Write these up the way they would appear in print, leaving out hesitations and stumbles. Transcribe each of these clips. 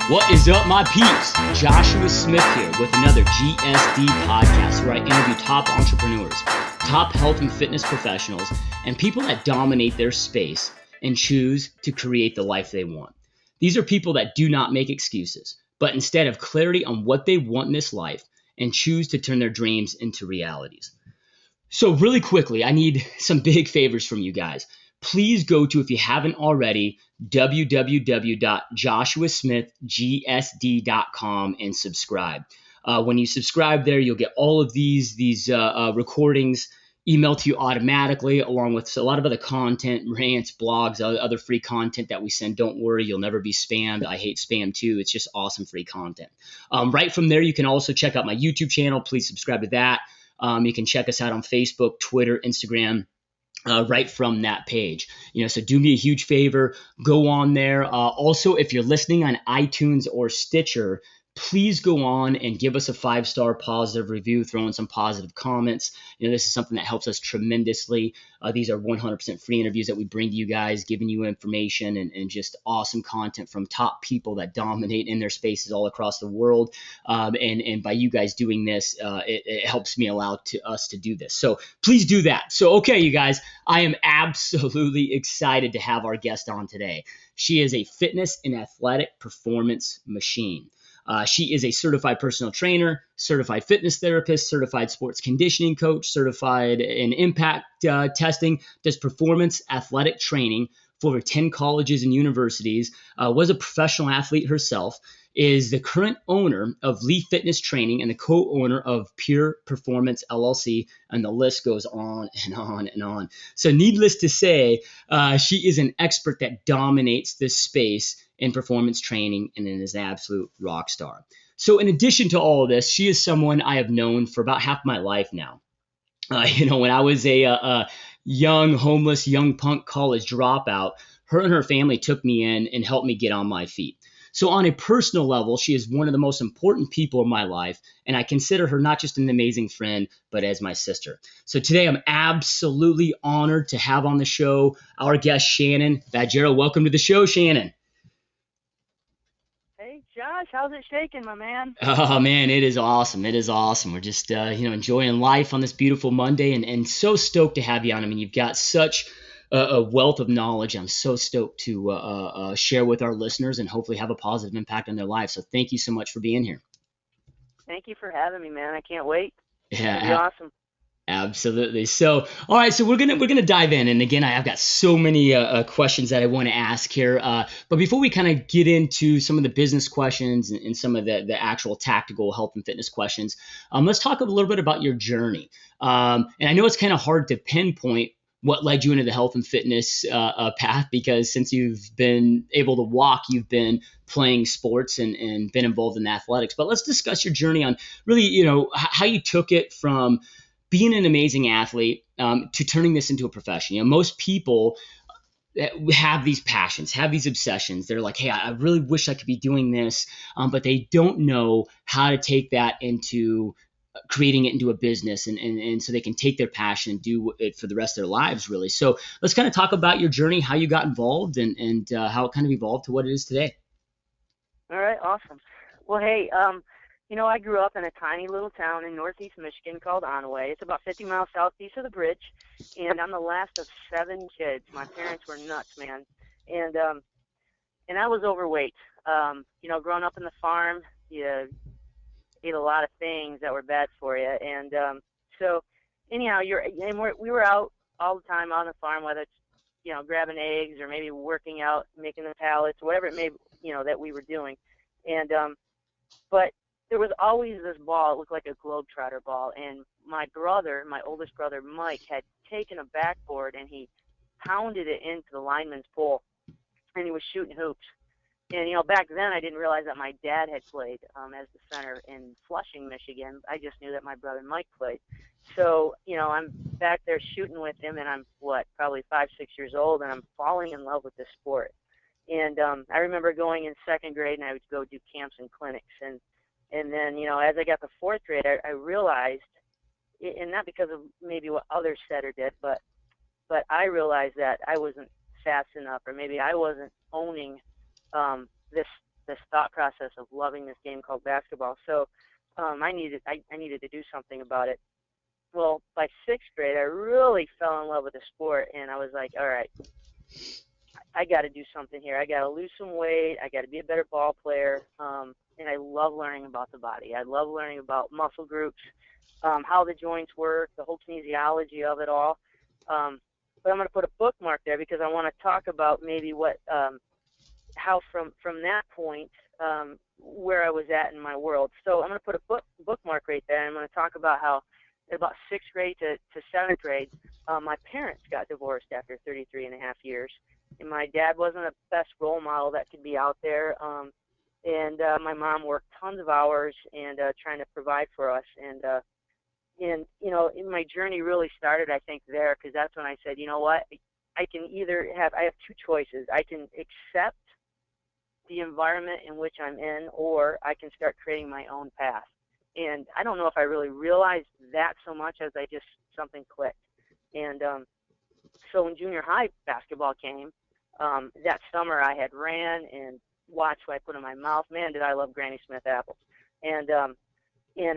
What is up, my peeps? Joshua Smith here with another GSD podcast where I interview top entrepreneurs, top health and fitness professionals, and people that dominate their space and choose to create the life they want. These are people that do not make excuses, but instead have clarity on what they want in this life and choose to turn their dreams into realities. So really quickly, I need some big favors from you guys. Please go to, if you haven't already, www.joshuasmithgsd.com and subscribe. When you subscribe there, you'll get all of these recordings emailed to you automatically, along with a lot of other content, rants, blogs, other free content that we send. Don't worry, you'll never be spammed. I hate spam too. It's just awesome free content. Right from there, you can also check out my YouTube channel. Please subscribe to that. You can check us out on Facebook, Twitter, Instagram. Right from that page, so do me a huge favor, go on there. Also, if you're listening on iTunes or Stitcher, please go on and give us a 5-star positive review, throw in some positive comments. This is something that helps us tremendously. These are 100% free interviews that we bring to you guys, giving you information and just awesome content from top people that dominate in their spaces all across the world. And by you guys doing this, it helps me allow us to do this. So please do that. So, okay, you guys, I am absolutely excited to have our guest on today. She is a fitness and athletic performance machine. She is a certified personal trainer, certified fitness therapist, certified sports conditioning coach, certified in impact testing, does performance athletic training for over 10 colleges and universities, was a professional athlete herself, is the current owner of Lee Fitness Training and the co-owner of Pure Performance LLC, and the list goes on and on and on. So needless to say, she is an expert that dominates this space in performance training and is an absolute rock star. So in addition to all of this, she is someone I have known for about half my life now. When I was a young, homeless, young punk college dropout, her and her family took me in and helped me get on my feet. So on a personal level, she is one of the most important people in my life, and I consider her not just an amazing friend, but as my sister. So today I'm absolutely honored to have on the show our guest, Shannon Badgero. Welcome to the show, Shannon. Hey, Josh, how's it shaking, my man? Oh, man, it is awesome. It is awesome. We're just, enjoying life on this beautiful Monday and so stoked to have you on. I mean, you've got such a wealth of knowledge. I'm so stoked to share with our listeners and hopefully have a positive impact on their lives. So thank you so much for being here. Thank you for having me, man. I can't wait. Yeah, It'll be awesome. absolutely. So, all right. So we're gonna dive in, and again, I've got so many questions that I want to ask here. But before we kind of get into some of the business questions and some of the actual tactical health and fitness questions, let's talk a little bit about your journey. And I know it's kind of hard to pinpoint what led you into the health and fitness path, because since you've been able to walk, you've been playing sports and been involved in athletics. But let's discuss your journey on really, how you took it from being an amazing athlete to turning this into a profession. Most people have these passions, have these obsessions. They're like, hey, I really wish I could be doing this, but they don't know how to take that into creating it into a business and so they can take their passion and do it for the rest of their lives, really. So let's kind of talk about your journey, how you got involved and how it kind of evolved to what it is today. All right, awesome. Well, hey, I grew up in a tiny little town in northeast Michigan called Onaway. It's about 50 miles southeast of the bridge, and I'm the last of 7 kids. My parents were nuts, man, and I was overweight. Growing up in the farm, you ate a lot of things that were bad for you, and so anyhow, we were out all the time on the farm, whether it's grabbing eggs or maybe working out, making the pallets, whatever it may that we were doing, and but there was always this ball. It looked like a globetrotter ball, and my oldest brother Mike, had taken a backboard and he pounded it into the lineman's pole, and he was shooting hoops. And back then I didn't realize that my dad had played as the center in Flushing, Michigan. I just knew that my brother Mike played. So I'm back there shooting with him, and I'm probably 5, 6 years old, and I'm falling in love with this sport. And I remember going in 2nd grade, and I would go do camps and clinics, and then as I got to 4th grade, I realized, and not because of maybe what others said or did, but I realized that I wasn't fast enough, or maybe I wasn't owning this this thought process of loving this game called basketball. So I needed to do something about it. Well, by sixth grade, I really fell in love with the sport, and I was like, all right, I got to do something here. I got to lose some weight. I got to be a better ball player. And I love learning about the body. I love learning about muscle groups, how the joints work, the whole kinesiology of it all. But I'm going to put a bookmark there because I want to talk about maybe what, how from that point, where I was at in my world. So I'm going to put a bookmark right there, and I'm going to talk about how about sixth grade to seventh grade, my parents got divorced after 33 and a half years. And my dad wasn't the best role model that could be out there. And my mom worked tons of hours and trying to provide for us. And you know, my journey really started, I think, there, because that's when I said, you know what, I have two choices. I can accept the environment in which I'm in, or I can start creating my own path. And I don't know if I really realized that so much as something clicked. And so when junior high basketball came, that summer I had ran and watched what I put in my mouth. Man, did I love Granny Smith apples. And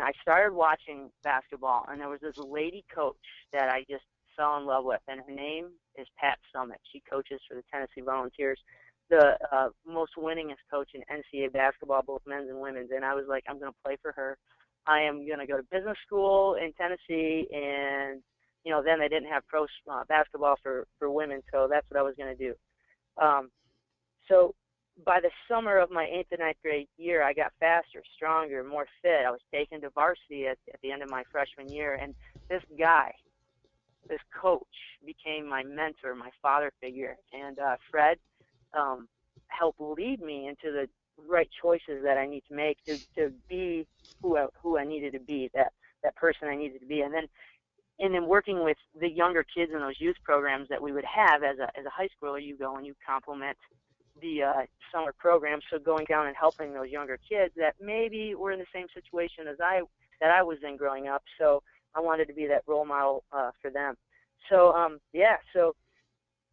I started watching basketball, and there was this lady coach that I just fell in love with, and her name is Pat Summitt. She coaches for the Tennessee Volunteers, the most winningest coach in NCAA basketball, both men's and women's. And I was like, I'm going to play for her. I am going to go to business school in Tennessee, and you know, then they didn't have pro basketball for women, so that's what I was going to do. So by the summer of my 8th and 9th grade year, I got faster, stronger, more fit. I was taken to varsity at the end of my freshman year, and this guy, this coach, became my mentor, my father figure. And Fred helped lead me into the right choices that I need to make to be who I needed to be, that person I needed to be. And then working with the younger kids in those youth programs that we would have as a high schooler, you go and you complement the summer program. So going down and helping those younger kids that maybe were in the same situation as I was in growing up. So I wanted to be that role model for them. So so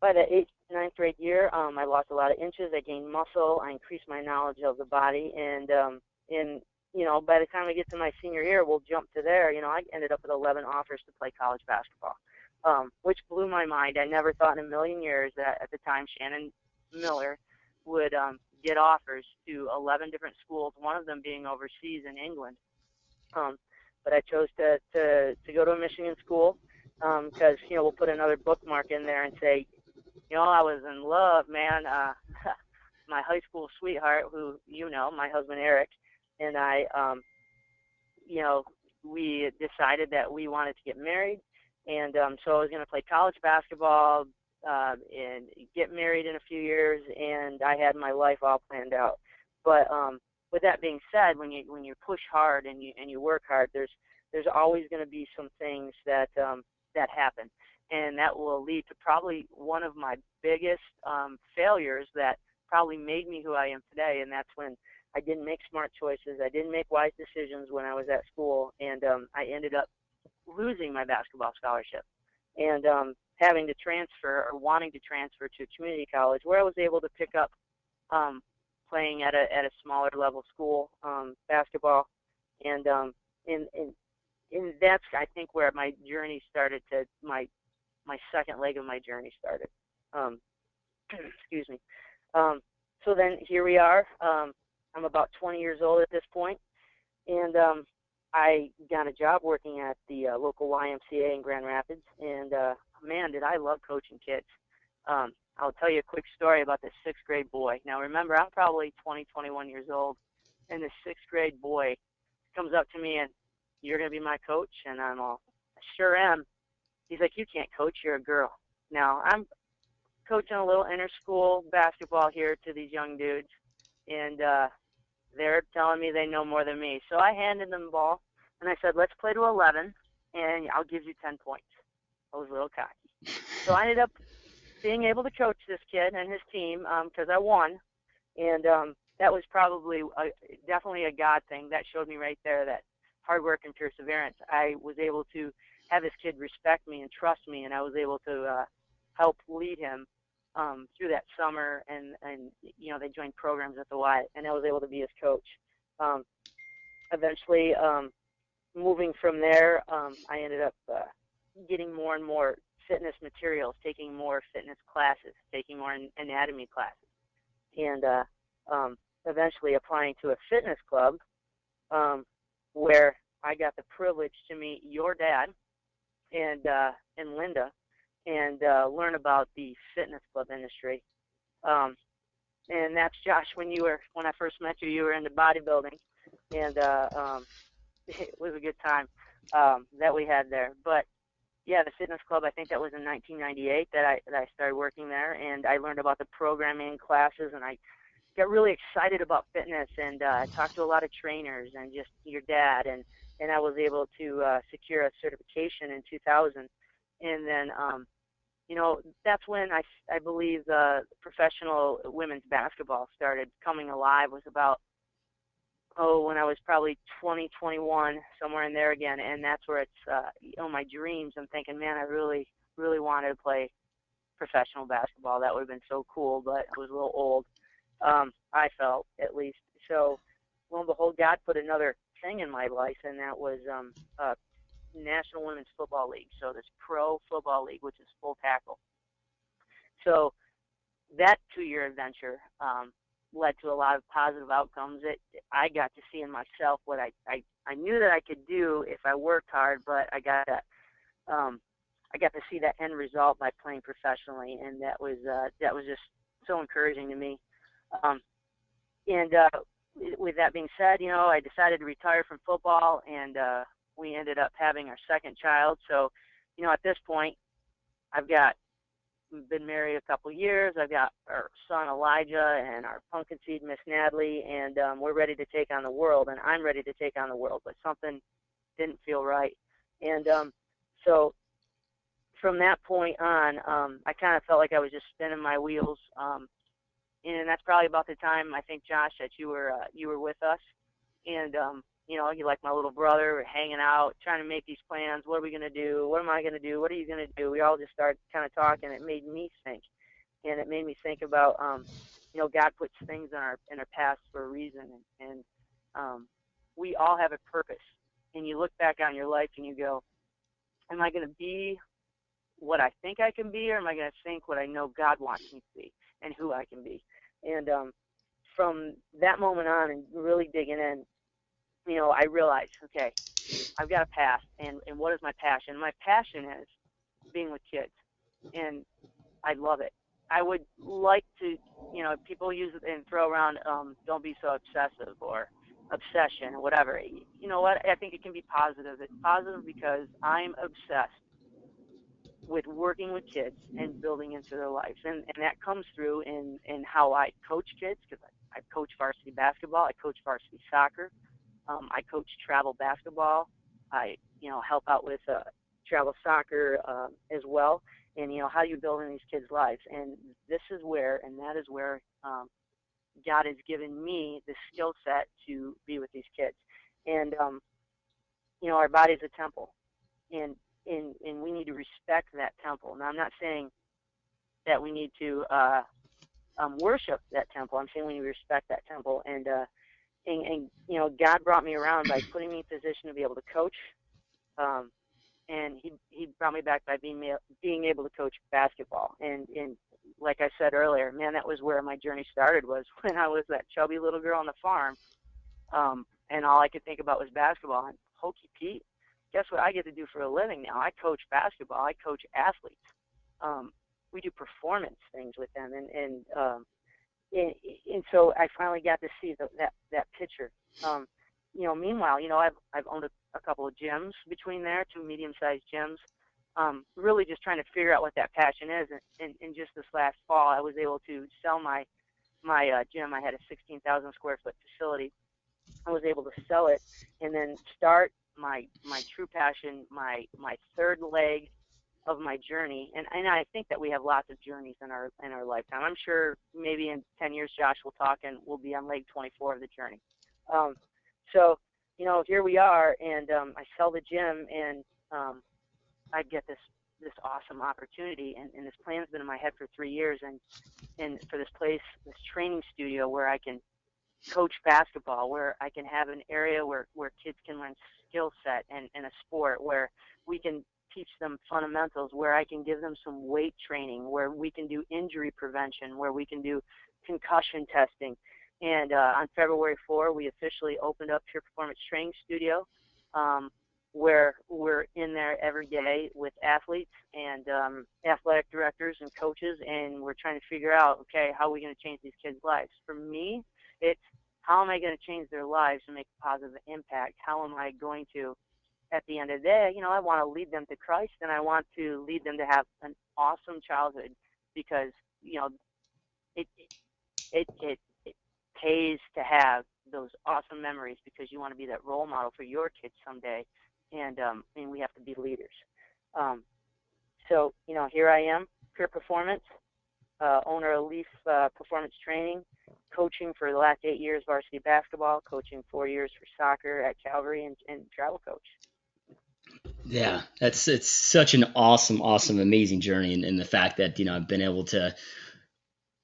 by the 8th, 9th grade year, I lost a lot of inches. I gained muscle. I increased my knowledge of the body, and you know, by the time I get to my senior year, we'll jump to there. You know, I ended up with 11 offers to play college basketball, which blew my mind. I never thought in a million years that at the time Shannon Miller would get offers to 11 different schools, one of them being overseas in England. But I chose to go to a Michigan school because, you know, we'll put another bookmark in there and say, you know, I was in love, man. My high school sweetheart, who, you know, my husband Eric, and I, you know, we decided that we wanted to get married. And so I was going to play college basketball and get married in a few years, and I had my life all planned out. But with that being said, when you push hard and you work hard, there's always going to be some things that happen, and that will lead to probably one of my biggest failures that probably made me who I am today, and that's when I didn't make smart choices. I didn't make wise decisions when I was at school, and I ended up losing my basketball scholarship and having to transfer or wanting to transfer to a community college where I was able to pick up playing at a smaller level school basketball, and that's, I think, where my journey started to my second leg of my journey started. Excuse me. So then here we are. I'm about 20 years old at this point, and I got a job working at the local YMCA in Grand Rapids, and man, did I love coaching kids. I'll tell you a quick story about this sixth grade boy. Now remember, I'm probably 20, 21 years old, and this sixth grade boy comes up to me and, you're going to be my coach? And I'm all, I sure am. He's like, you can't coach, you're a girl. Now I'm coaching a little inter-school basketball here to these young dudes, and they're telling me they know more than me. So I handed them the ball, and I said, let's play to 11, and I'll give you 10 points. I was a little cocky. So I ended up being able to coach this kid and his team because I won, and that was probably definitely a God thing. That showed me right there that hard work and perseverance. I was able to have this kid respect me and trust me, and I was able to help lead him through that summer, and they joined programs at the Y, and I was able to be his coach. Eventually, moving from there, I ended up getting more and more fitness materials, taking more fitness classes, taking more anatomy classes, and eventually applying to a fitness club where I got the privilege to meet your dad and Linda, and learn about the fitness club industry. And that's Josh. When I first met you, you were into bodybuilding, and it was a good time that we had there. But yeah, the fitness club, I think that was in 1998 that I started working there, and I learned about the programming classes, and I got really excited about fitness, and I talked to a lot of trainers and just your dad, and I was able to secure a certification in 2000. And then that's when I believe professional women's basketball started coming alive. Was about when I was probably 20, 21, somewhere in there again, and that's where it's my dreams. I'm thinking, man, I really, really wanted to play professional basketball. That would have been so cool, but I was a little old. I felt, at least. So, lo and behold, God put another thing in my life, and that was National Women's Football League. So this pro football league, which is full tackle. So that 2-year adventure led to a lot of positive outcomes. I got to see in myself what I knew that I could do if I worked hard, but I got to see that end result by playing professionally, and that was just so encouraging to me. And with that being said, I decided to retire from football, and we ended up having our second child. So, at this point, I've been married a couple years. I've got our son Elijah and our pumpkin seed Miss Natalie, and we're ready to take on the world, and I'm ready to take on the world, but something didn't feel right. And so from that point on, I kind of felt like I was just spinning my wheels. And that's probably about the time, I think, Josh, that you were with us. And, you're like my little brother. We're hanging out, trying to make these plans. What are we going to do? What am I going to do? What are you going to do? We all just started kind of talking. It made me think. And it made me think about, God puts things in our past for a reason. And we all have a purpose. And you look back on your life and you go, am I going to be what I think I can be, or am I going to think what I know God wants me to be and who I can be? And from that moment on and really digging in, I realized, okay, I've got a past, and what is my passion? My passion is being with kids, and I love it. I would like to, people use it and throw around, don't be so obsessive or obsession or whatever. You know what? I think it can be positive. It's positive because I'm obsessed with working with kids and building into their lives. And that comes through in how I coach kids, because I coach varsity basketball, I coach varsity soccer, I coach travel basketball, I help out with travel soccer as well, and how you build in these kids' lives. And that is where God has given me the skill set to be with these kids. And our body's a temple, and we need to respect that temple. Now, I'm not saying that we need to worship that temple. I'm saying we need to respect that temple. And God brought me around by putting me in position to be able to coach. And he brought me back by being able to coach basketball. And like I said earlier, man, that was where my journey started, was when I was that chubby little girl on the farm. And all I could think about was basketball. And Hokey Pete, guess what I get to do for a living now? I coach basketball. I coach athletes. We do performance things with them, and so I finally got to see that picture. Meanwhile, I've owned a couple of gyms between there, 2 medium-sized gyms. Really just trying to figure out what that passion is. And just this last fall, I was able to sell my gym. I had a 16,000 square foot facility. I was able to sell it and then start my true passion, my third leg of my journey. And I think that we have lots of journeys in our lifetime. I'm sure maybe in 10 years, Josh will talk and we'll be on leg 24 of the journey. So, here we are, and I sell the gym, and I get this this awesome opportunity, and this plan's been in my head for 3 years, and for this place, this training studio where I can coach basketball, where I can have an area where kids can learn skill set and a sport, where we can teach them fundamentals, where I can give them some weight training, where we can do injury prevention, where we can do concussion testing. And on February 4, we officially opened up Pure Performance Training Studio, where we're in there every day with athletes and athletic directors and coaches, and we're trying to figure out, okay, how are we going to change these kids' lives? For me, it's how am I going to change their lives and make a positive impact? How am I going to, at the end of the day, I want to lead them to Christ, and I want to lead them to have an awesome childhood, because, it it it, it pays to have those awesome memories, because you want to be that role model for your kids someday, and we have to be leaders. So here I am, Pure Performance, owner of Leaf Performance Training, coaching for the last 8 years varsity basketball, coaching 4 years for soccer at Calvary, and travel coach. Yeah, it's such an awesome, amazing journey, and the fact that I've been able to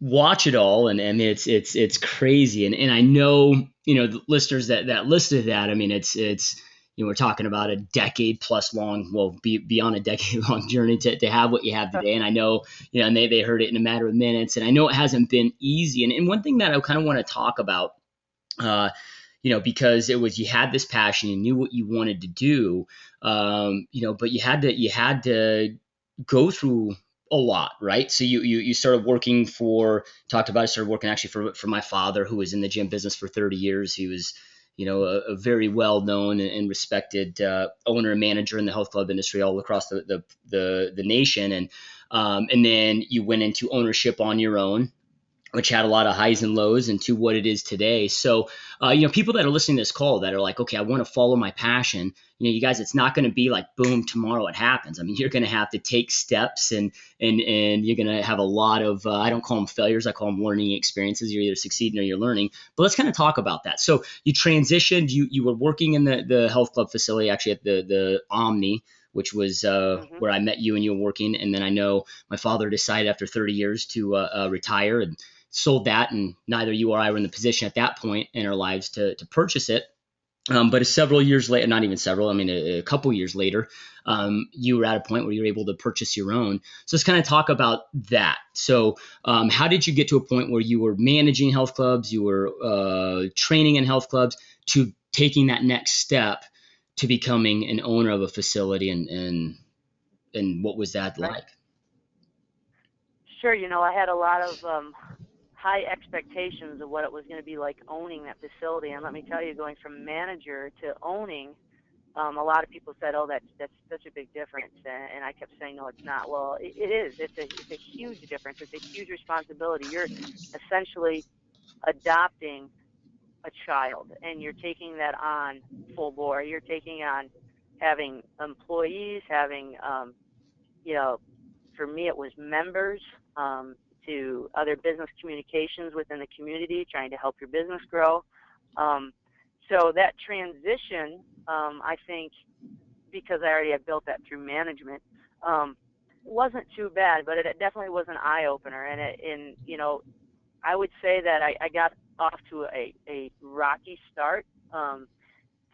watch it all, and it's crazy, and I know the listeners that listed that. I mean, it's we're talking about a decade plus long, well, beyond a decade long journey to have what you have today. And I know, and they heard it in a matter of minutes, and I know it hasn't been easy. And one thing that I kind of want to talk about, because it was, you had this passion, you knew what you wanted to do, but you had to go through a lot, right? So you started working started working actually for my father, who was in the gym business for 30 years. He was, a very well-known and respected owner and manager in the health club industry all across the nation. And then you went into ownership on your own, which had a lot of highs and lows, into what it is today. So, people that are listening to this call that are like, okay, I want to follow my passion. You guys, it's not going to be like, boom, tomorrow it happens. I mean, you're going to have to take steps, and you're going to have a lot of, I don't call them failures, I call them learning experiences. You're either succeeding or you're learning. But let's kind of talk about that. So you transitioned, you were working in the health club facility, actually at the Omni, which was where I met you and you were working. And then I know my father decided after 30 years to retire, and sold that, and neither you or I were in the position at that point in our lives to purchase it. But several years later, not even several, I mean, a couple years later, you were at a point where you were able to purchase your own. So let's kind of talk about that. So how did you get to a point where you were managing health clubs, you were training in health clubs, to taking that next step to becoming an owner of a facility, and what was that like? Sure. I had a lot of high expectations of what it was going to be like owning that facility. And let me tell you, going from manager to owning, a lot of people said, "Oh, that's such a big difference," and I kept saying, "No, it's not." Well, it is. It's a huge difference. It's a huge responsibility. You're essentially adopting a child, and you're taking that on full bore. You're taking on having employees, having for me, it was members, to other business communications within the community, trying to help your business grow. So that transition, I think, because I already had built that through management, wasn't too bad, but it definitely was an eye opener. And I would say that I got off to a rocky start, to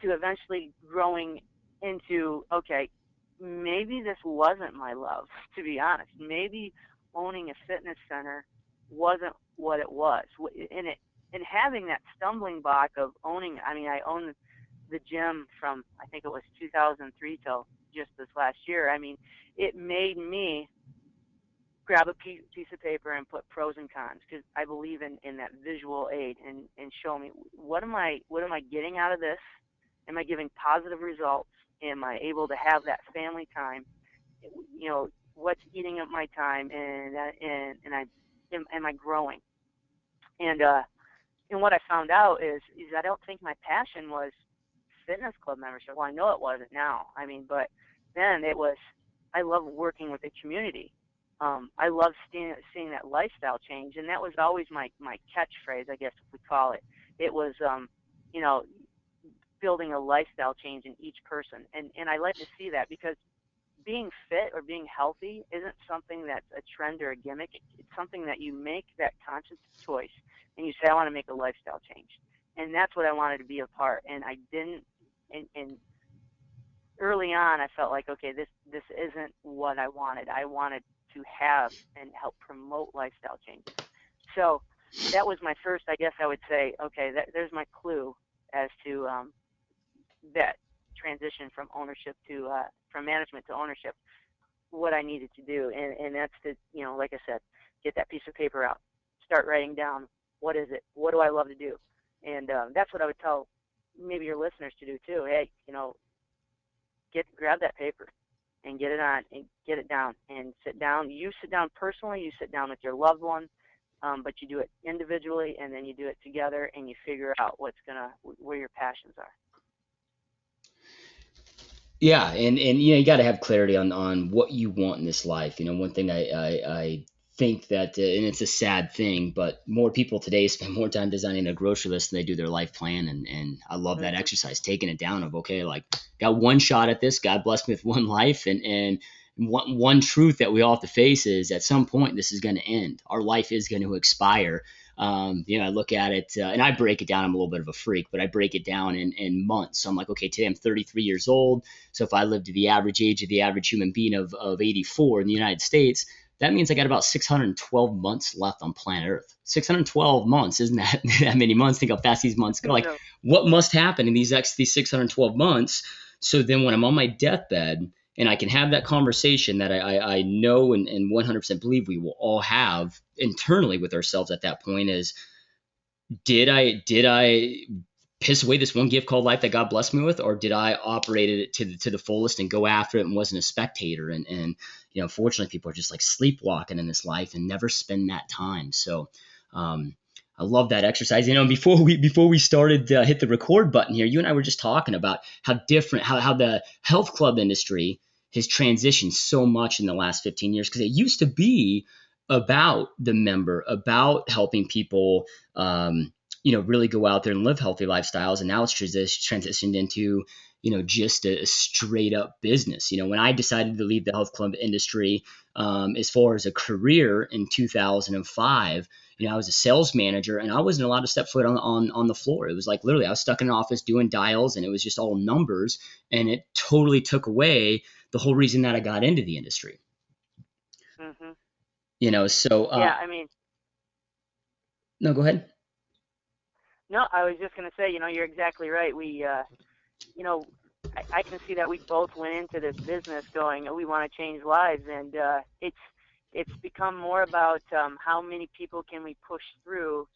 eventually growing into, okay, maybe this wasn't my love, to be honest. Maybe owning a fitness center wasn't what it was. And having that stumbling block of owning, I owned the gym from, I think it was 2003 till just this last year. It made me grab a piece of paper and put pros and cons, because I believe in that visual aid, and show me, what am I getting out of this? Am I giving positive results? Am I able to have that family time? What's eating up my time, and am I growing? And what I found out is I don't think my passion was fitness club membership. Well, I know it wasn't now. But then it was, I love working with the community. I love seeing that lifestyle change, and that was always my catchphrase, I guess if we call it. It was, building a lifestyle change in each person, and I like to see that, because being fit or being healthy isn't something that's a trend or a gimmick. It's something that you make that conscious choice, and you say, I want to make a lifestyle change. And that's what I wanted to be a part. And I didn't, and early on, I felt like, okay, this isn't what I wanted. I wanted to have and help promote lifestyle changes. So that was my first, I guess I would say, okay, there's my clue as to that transition from ownership to from management to ownership, what I needed to do, and that's to, like I said, get that piece of paper out, start writing down, what is it, what do I love to do, and that's what I would tell maybe your listeners to do too. Hey, grab that paper and get it on and get it down and sit down. You sit down personally, you sit down with your loved one, but you do it individually, and then you do it together, and you figure out where your passions are. Yeah, and you got to have clarity on what you want in this life. One thing I think that, and it's a sad thing, but more people today spend more time designing a grocery list than they do their life plan, and I love that exercise, taking it down of, okay, like, got one shot at this. God bless me with one life, and one truth that we all have to face is at some point this is going to end. Our life is going to expire. I look at it, and I break it down. I'm a little bit of a freak, but I break it down in months. So I'm like, okay, today I'm 33 years old. So if I live to the average age of the average human being of 84 in the United States, that means I got about 612 months left on planet Earth. 612 months, isn't that that many months? Think how fast these months go. Like, what must happen in these 612 months? So then when I'm on my deathbed, and I can have that conversation that I know and 100% believe we will all have internally with ourselves at that point is, did I piss away this one gift called life that God blessed me with, or did I operate it to the fullest and go after it and wasn't a spectator? And fortunately, people are just like sleepwalking in this life and never spend that time. So I love that exercise. Before we started hit the record button here, you and I were just talking about how different, how the health club industry has transitioned so much in the last 15 years, because it used to be about the member, about helping people, really go out there and live healthy lifestyles. And now it's transitioned into, just a straight up business. When I decided to leave the health club industry, as far as a career in 2005, I was a sales manager, and I wasn't allowed to step foot on the floor. It was like literally I was stuck in an office doing dials, and it was just all numbers, and it totally took away the whole reason that I got into the industry. So yeah, no, go ahead. No, I was just going to say, you're exactly right. We, I can see that we both went into this business going, we want to change lives, and it's become more about how many people can we push through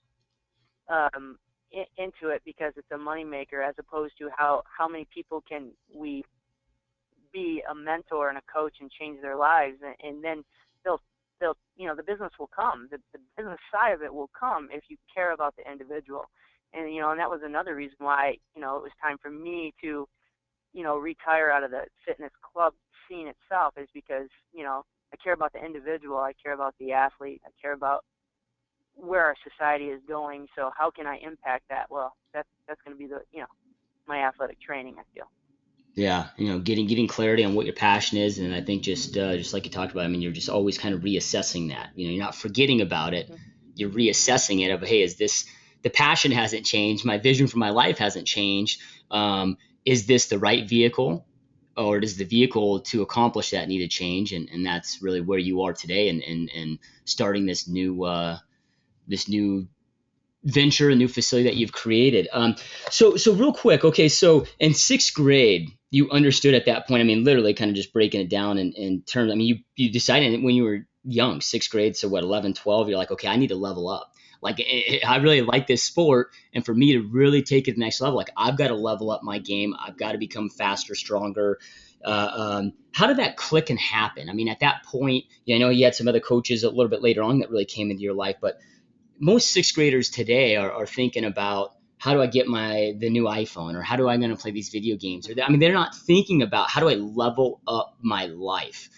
into it, because it's a moneymaker, as opposed to how many people can we be a mentor and a coach and change their lives, and then they'll the business will come. The business side of it will come if you care about the individual. And, and that was another reason why, it was time for me to, retire out of the fitness club scene itself, is because, I care about the individual. I care about the athlete. I care about where our society is going. So how can I impact that? Well, that's going to be my athletic training, I feel. Yeah, getting clarity on what your passion is, and I think just like you talked about, you're just always kind of reassessing that. You're not forgetting about it. You're reassessing it of, hey, is this, the passion hasn't changed, my vision for my life hasn't changed. Is this the right vehicle, or does the vehicle to accomplish that need to change? And that's really where you are today, and starting this new venture, a new facility that you've created. So real quick, okay, so in sixth grade, you understood at that point, literally kind of just breaking it down in terms, you decided when you were young, sixth grade, so what, 11, 12, you're like, okay, I need to level up. Like, I really like this sport, and for me to really take it to the next level, like, I've got to level up my game. I've got to become faster, stronger. How did that click and happen? At that point, I know you had some other coaches a little bit later on that really came into your life, but most sixth graders today are thinking about, how do I get the new iPhone, or how do I going to play these video games? Or they're not thinking about, how do I level up my life?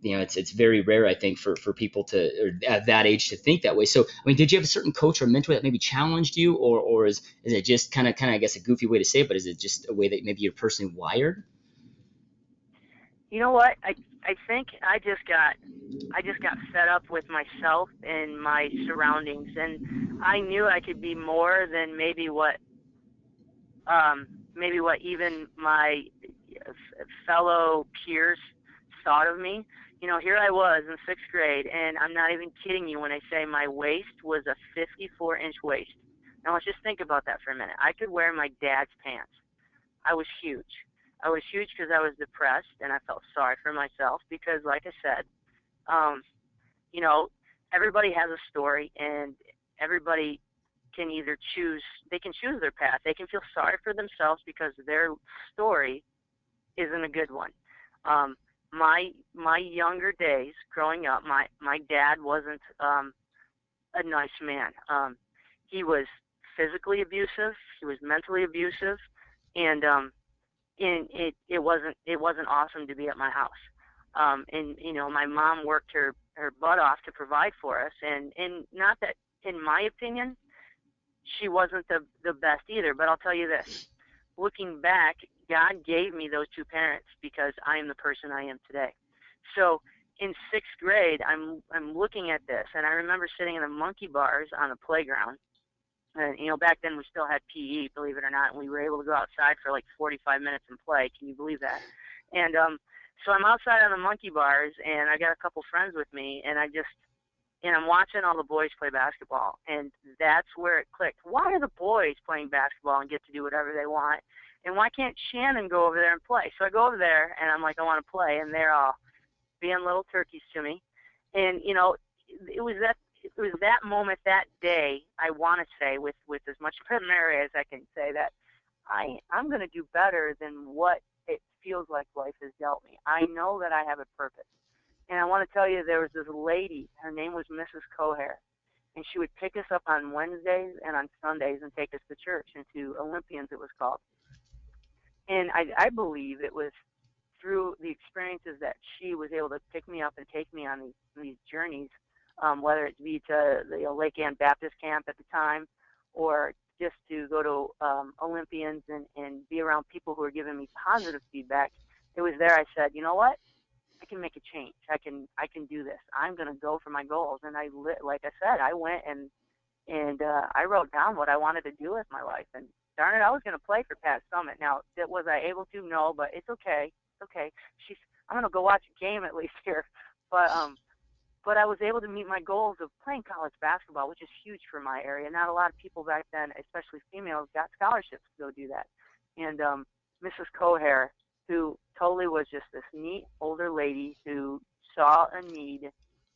It's very rare, I think, for people to, or at that age, to think that way. So, did you have a certain coach or mentor that maybe challenged you, or is it just kind of, I guess, a goofy way to say it, but is it just a way that maybe you're personally wired? You know what? I think I just got fed up with myself and my surroundings, and I knew I could be more than maybe what even my fellow peers thought of me. You know, here I was in sixth grade, and I'm not even kidding you when I say my waist was a 54-inch waist. Now let's just think about that for a minute. I could wear my dad's pants. I was huge. I was huge because I was depressed, and I felt sorry for myself because, like I said, um, you know, everybody has a story, and everybody can either choose. They can choose their path. They can feel sorry for themselves because their story isn't a good one. Um, my younger days growing up, my dad wasn't a nice man. He was physically abusive. He was mentally abusive, and it wasn't awesome to be at my house. And you know, my mom worked her butt off to provide for us, and not that, in my opinion, she wasn't the best either. But I'll tell you this: looking back, God gave me those two parents because I am the person I am today. So in sixth grade, I'm looking at this, and I remember sitting in the monkey bars on the playground. And you know, back then we still had PE, believe it or not, and we were able to go outside for like 45 minutes and play. Can you believe that? And so I'm outside on the monkey bars, and I got a couple friends with me, and I'm watching all the boys play basketball, and that's where it clicked. Why are the boys playing basketball and get to do whatever they want, and why can't Shannon go over there and play? So I go over there, and I'm like, I want to play, and they're all being little turkeys to me. And you know, it was that it was that moment, that day, I want to say, with as much memory as I can say, that I'm going to do better than what it feels like life has dealt me. I know that I have a purpose. And I want to tell you, there was this lady, her name was Mrs. Cohair, and she would pick us up on Wednesdays and on Sundays and take us to church, and to Olympians it was called. And I believe it was through the experiences that she was able to pick me up and take me on these journeys, whether it be to the Lake Ann Baptist camp at the time, or just to go to Olympians and be around people who were giving me positive feedback. It was there I said, you know what? I can make a change. I can do this. I'm going to go for my goals. And like I said, I went and I wrote down what I wanted to do with my life. And darn it, I was going to play for Pat Summit. Now, was I able to? No, but it's okay. It's okay. I'm going to go watch a game at least here. But I was able to meet my goals of playing college basketball, which is huge for my area. Not a lot of people back then, especially females, got scholarships to go do that. And Mrs. Cohair, who totally was just this neat older lady who saw a need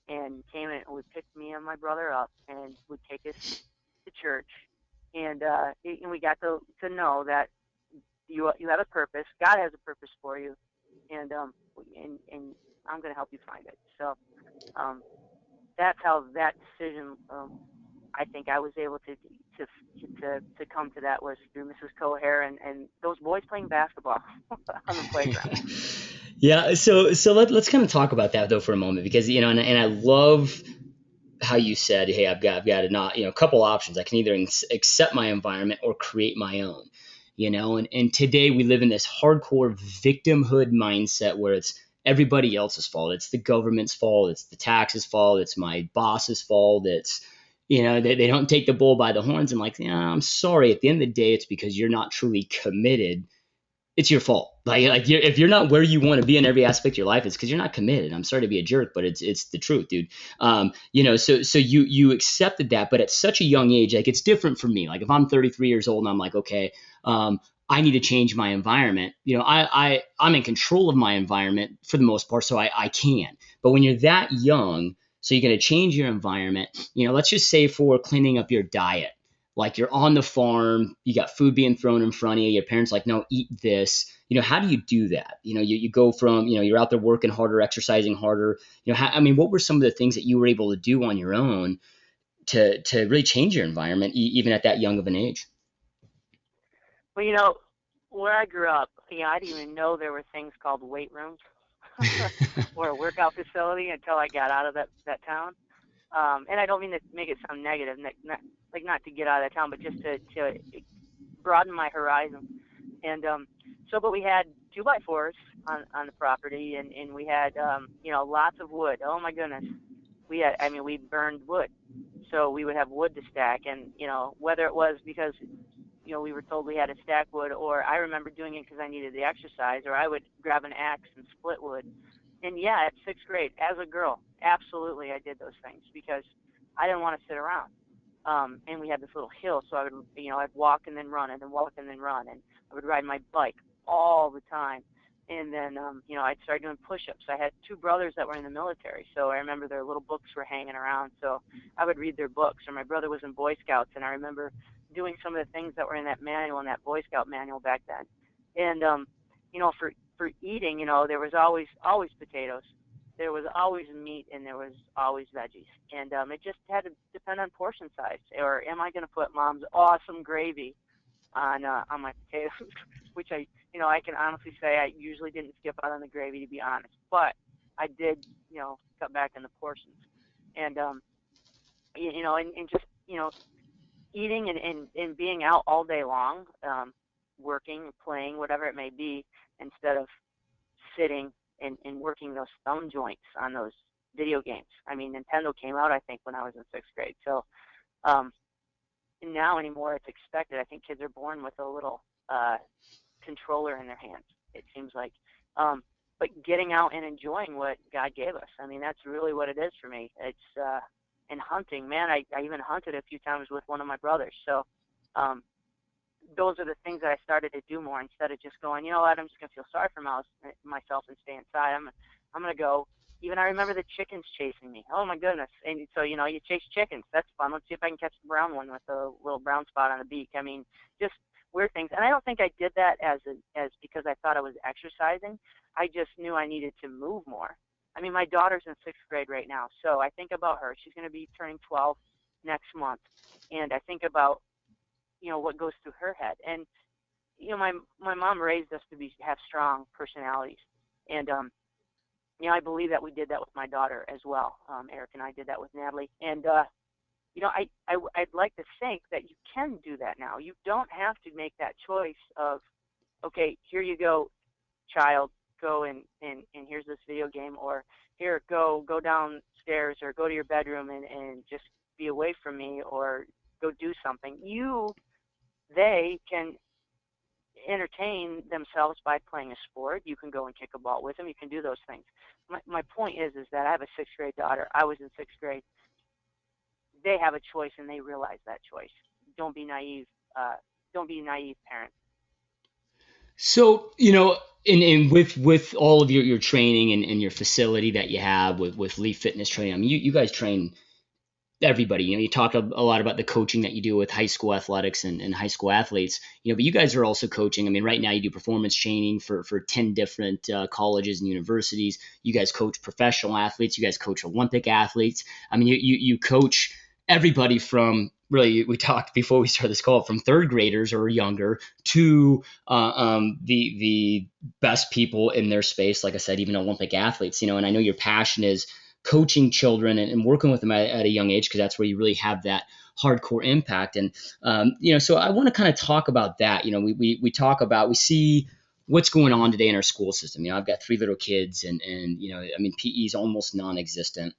and came in and would pick me and my brother up and would take us to church. And we got to know that you have a purpose. God has a purpose for you, and and I'm going to help you find it. So um, that's how that decision. I think I was able to come to that was through Mrs. Cohair and those boys playing basketball on the playground. Yeah, so let's kind of talk about that though for a moment, because and I love how you said, hey, I've got a not a couple options. I can either accept my environment or create my own. And today we live in this hardcore victimhood mindset where it's everybody else's fault. It's the government's fault. It's the taxes' fault. It's my boss's fault. It's they don't take the bull by the horns. And like, yeah, I'm sorry. At the end of the day, it's because you're not truly committed. It's your fault. Like if you're not where you want to be in every aspect of your life, it's because you're not committed. I'm sorry to be a jerk, but it's the truth, dude. So you accepted that, but at such a young age, like it's different for me. Like if I'm 33 years old and I'm like, okay, I need to change my environment. I'm in control of my environment for the most part, so I can. But when you're that young, so you're going to change your environment. Let's just say for cleaning up your diet, like you're on the farm, you got food being thrown in front of you, your parents like, no, eat this. How do you do that? You go from, you're out there working harder, exercising harder. What were some of the things that you were able to do on your own to really change your environment, even at that young of an age? Well, where I grew up, I didn't even know there were things called weight rooms or a workout facility until I got out of that town. And I don't mean to make it sound negative, not to get out of that town, but just to broaden my horizon. And but we had 2x4s on the property, and we had lots of wood. Oh my goodness, we burned wood, so we would have wood to stack, and whether it was because we were told we had to stack wood, or I remember doing it because I needed the exercise, or I would grab an axe and split wood. And yeah, at sixth grade, as a girl, absolutely I did those things because I didn't want to sit around. And we had this little hill, so I would, I'd walk and then run, and then walk and then run, and I would ride my bike all the time. And then, I'd start doing push-ups. I had two brothers that were in the military, so I remember their little books were hanging around, so I would read their books. Or my brother was in Boy Scouts, and I remember doing some of the things that were in that manual, in that Boy Scout manual back then. And, for eating, there was always potatoes. There was always meat, and there was always veggies. And it just had to depend on portion size. Or am I going to put mom's awesome gravy on my potatoes, which I can honestly say I usually didn't skip out on the gravy, to be honest. But I did, cut back on the portions. And, and just, eating and being out all day long, working, playing, whatever it may be, instead of sitting and working those thumb joints on those video games. I mean, Nintendo came out, I think, when I was in sixth grade. So now anymore, it's expected. I think kids are born with a little controller in their hands, it seems like. But getting out and enjoying what God gave us. I mean, that's really what it is for me. It's and hunting, man, I even hunted a few times with one of my brothers. So those are the things that I started to do more, instead of just going, you know what, I'm just going to feel sorry for myself and stay inside. I'm going to go. Even I remember the chickens chasing me. Oh, my goodness. And so, you chase chickens. That's fun. Let's see if I can catch the brown one with a little brown spot on the beak. I mean, just weird things. And I don't think I did that as because I thought I was exercising. I just knew I needed to move more. I mean, my daughter's in sixth grade right now, so I think about her. She's going to be turning 12 next month, and I think about, what goes through her head. And, my mom raised us to have strong personalities, and I believe that we did that with my daughter as well. Eric and I did that with Natalie, and I'd like to think that you can do that now. You don't have to make that choice of, okay, here you go, child. Go and here's this video game, or here, go downstairs, or go to your bedroom and just be away from me, or go do something. They can entertain themselves by playing a sport. You can go and kick a ball with them. You can do those things. My point is that I have a sixth grade daughter. I was in sixth grade. They have a choice, and they realize that choice. Don't be naive. Don't be naive, parents. So, and with all of your training and your facility that you have with Leaf Fitness Training, I mean, you guys train everybody. You talk a lot about the coaching that you do with high school athletics and high school athletes, but you guys are also coaching. I mean, right now you do performance training for 10 different colleges and universities. You guys coach professional athletes. You guys coach Olympic athletes. I mean, you coach everybody from, really, we talked before we started this call, from third graders or younger to the best people in their space. Like I said, even Olympic athletes, and I know your passion is coaching children and working with them at a young age, because that's where you really have that hardcore impact. And, so I want to kind of talk about that. We talk about, we see what's going on today in our school system. I've got 3 little kids and I mean, PE is almost non-existent.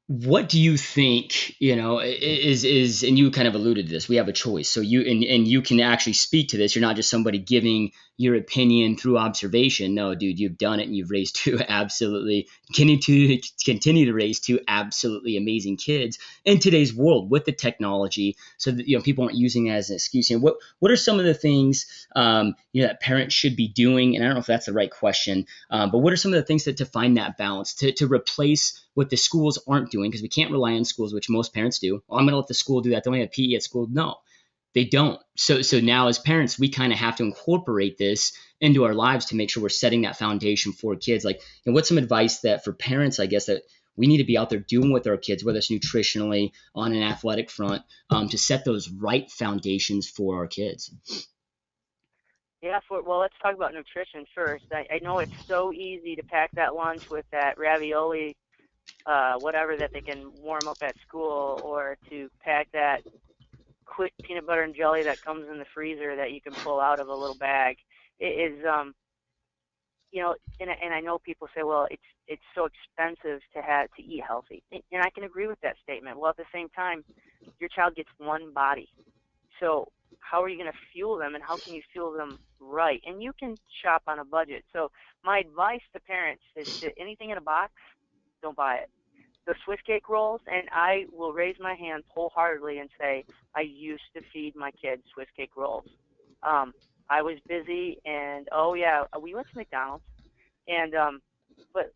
What do you think, is, and you kind of alluded to this, we have a choice. So you can actually speak to this. You're not just somebody giving your opinion through observation. No, dude, you've done it, and you've raised continue to raise 2 absolutely amazing kids in today's world with the technology, so that, people aren't using it as an excuse. What are some of the things, that parents should be doing? And I don't know if that's the right question, but what are some of the things to find that balance, to replace what the schools aren't doing, because we can't rely on schools, which most parents do. Oh, I'm going to let the school do that. They only have PE at school. No, they don't. So now as parents, we kind of have to incorporate this into our lives to make sure we're setting that foundation for kids. Like, and what's some advice that for parents, I guess, that we need to be out there doing with our kids, whether it's nutritionally, on an athletic front, to set those right foundations for our kids? Yeah, well, let's talk about nutrition first. I know it's so easy to pack that lunch with that ravioli, whatever that they can warm up at school, or to pack that quick peanut butter and jelly that comes in the freezer that you can pull out of a little bag. It is, and I know people say, well, it's so expensive to eat healthy, and I can agree with that statement. Well, at the same time, your child gets one body, so how are you going to fuel them, and how can you fuel them right? And you can shop on a budget. So my advice to parents is to anything in a box, don't buy it. The Swiss cake rolls, and I will raise my hand wholeheartedly and say I used to feed my kids Swiss cake rolls. Um, I was busy, and oh yeah, we went to McDonald's, and but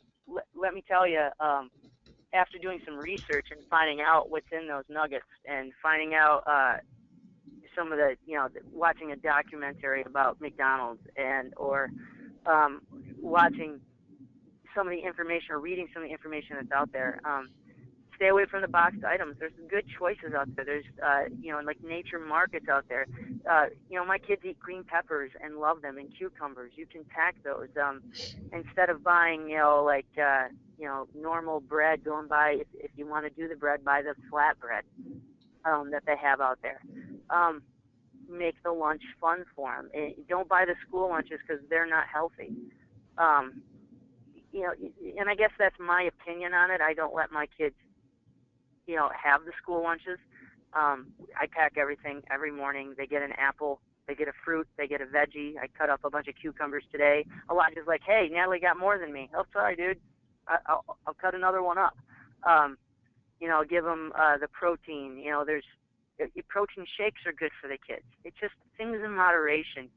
let me tell you, after doing some research and finding out what's in those nuggets, and finding out some of the, watching a documentary about McDonald's, and or um, watching some of the information or reading some of the information that's out there. Stay away from the boxed items. There's good choices out there. There's, like nature markets out there. My kids eat green peppers and love them, and cucumbers. You can pack those. Instead of buying, normal bread, go and buy, if you want to do the bread, buy the flat bread that they have out there. Make the lunch fun for them. And don't buy the school lunches because they're not healthy. Um, and I guess that's my opinion on it. I don't let my kids have the school lunches. I pack everything every morning. They get an apple, they get a fruit, they get a veggie. I cut up a bunch of cucumbers today. Elijah's like, hey, Natalie got more than me. Oh, sorry, dude. I'll cut another one up. Give them the protein. Protein shakes are good for the kids. It's just things in moderation.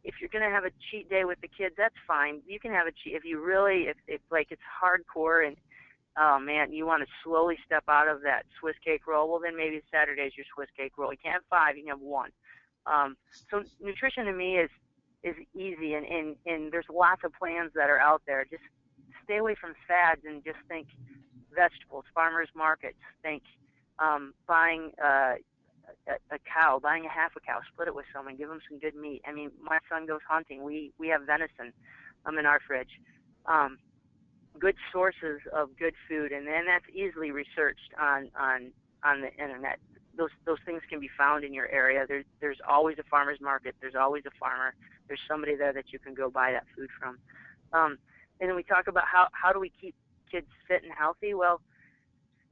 If you're going to have a cheat day with the kids, that's fine. You can have a cheat. If you really, if like it's hardcore and, oh man, you want to slowly step out of that Swiss cake roll, well then maybe Saturday's your Swiss cake roll. You can't have 5, you can have 1. So nutrition to me is easy, and there's lots of plans that are out there. Just stay away from fads and just think vegetables, farmers markets. Think buying a cow, buying a half a cow, split it with someone, give them some good meat. I mean, my son goes hunting. We have venison in our fridge. Good sources of good food, and then that's easily researched on the internet. Those things can be found in your area. There's always a farmer's market. There's always a farmer. There's somebody there that you can go buy that food from. And then we talk about how do we keep kids fit and healthy? Well,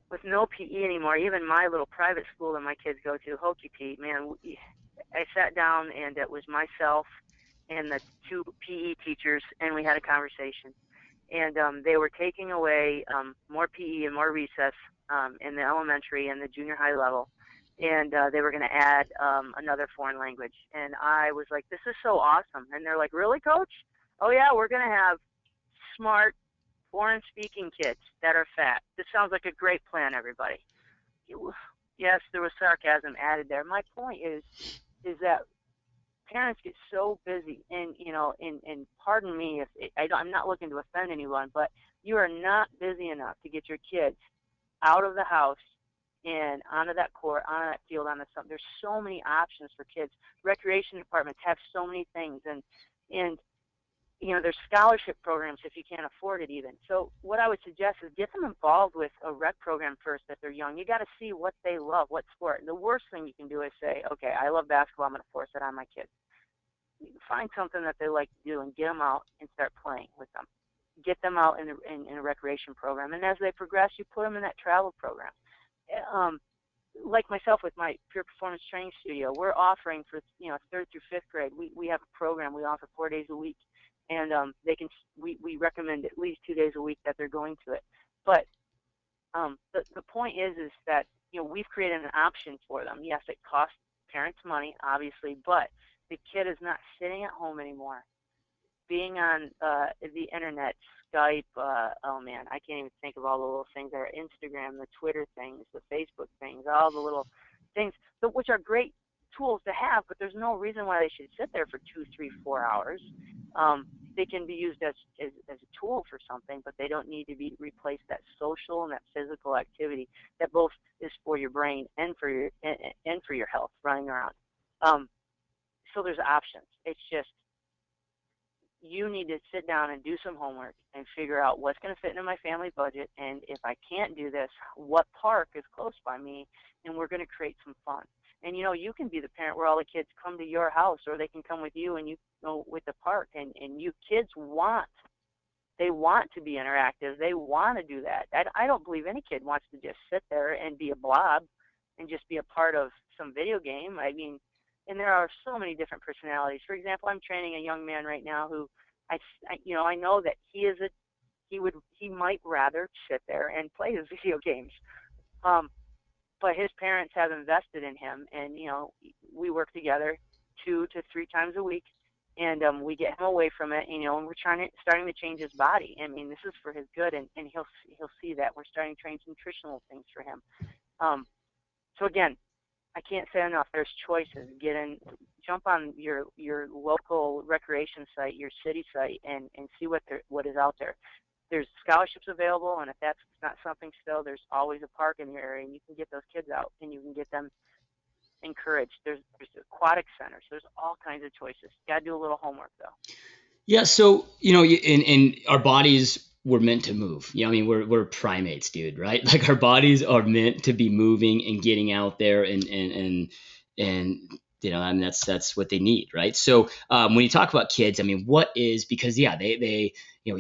with no PE anymore, even my little private school that my kids go to, Hokey Pete, man, I sat down and it was myself and the 2 PE teachers, and we had a conversation. And they were taking away more PE and more recess in the elementary and the junior high level. And they were going to add another foreign language. And I was like, this is so awesome. And they're like, really, Coach? Oh, yeah, we're going to have smart foreign-speaking kids that are fat. This sounds like a great plan, everybody. Yes, there was sarcasm added there. My point is that parents get so busy, and and pardon me if I'm not looking to offend anyone, but you are not busy enough to get your kids out of the house and onto that court, onto that field, onto something. There's so many options for kids. Recreation departments have so many things, and there's scholarship programs if you can't afford it even. So what I would suggest is get them involved with a rec program first if they're young. You got to see what they love, what sport. The worst thing you can do is say, okay, I love basketball, I'm going to force it on my kids. Find something that they like to do and get them out and start playing with them. Get them out in a recreation program. And as they progress, you put them in that travel program. Like myself with my Pure Performance Training Studio, we're offering for 3rd through 5th grade. We have a program. We offer 4 days a week. And we recommend at least 2 days a week that they're going to it. But the point is that we've created an option for them. Yes, it costs parents money, obviously, but the kid is not sitting at home anymore. Being on the internet, Skype, oh man, I can't even think of all the little things there. Instagram, the Twitter things, the Facebook things, all the little things, which are great tools to have, but there's no reason why they should sit there for 2, 3, 4 hours. They can be used as a tool for something, but they don't need to replace that social and that physical activity that both is for your brain and for your health running around. So there's options. It's just you need to sit down and do some homework and figure out what's going to fit into my family budget, and if I can't do this, what park is close by me, and we're going to create some fun. And you can be the parent where all the kids come to your house, or they can come with you, and you go with the park. And you kids they want to be interactive. They want to do that. I don't believe any kid wants to just sit there and be a blob and just be a part of some video game. I mean, and there are so many different personalities. For example, I'm training a young man right now who I know that he might rather sit there and play his video games. But his parents have invested in him, and we work together 2 to 3 times a week, and we get him away from it. And we're starting to change his body. I mean, this is for his good, and he'll see that we're starting to train nutritional things for him. So again, I can't say enough. There's choices. Jump on your local recreation site, your city site, and see what is out there. There's scholarships available, and if that's not something still, there's always a park in your area, and you can get those kids out, and you can get them encouraged. There's aquatic centers. There's all kinds of choices. Got to do a little homework, though. Yeah, so in our bodies were meant to move. I mean, we're primates, dude, right? Like our bodies are meant to be moving and getting out there, and I mean that's what they need, right? So when you talk about kids, I mean, because they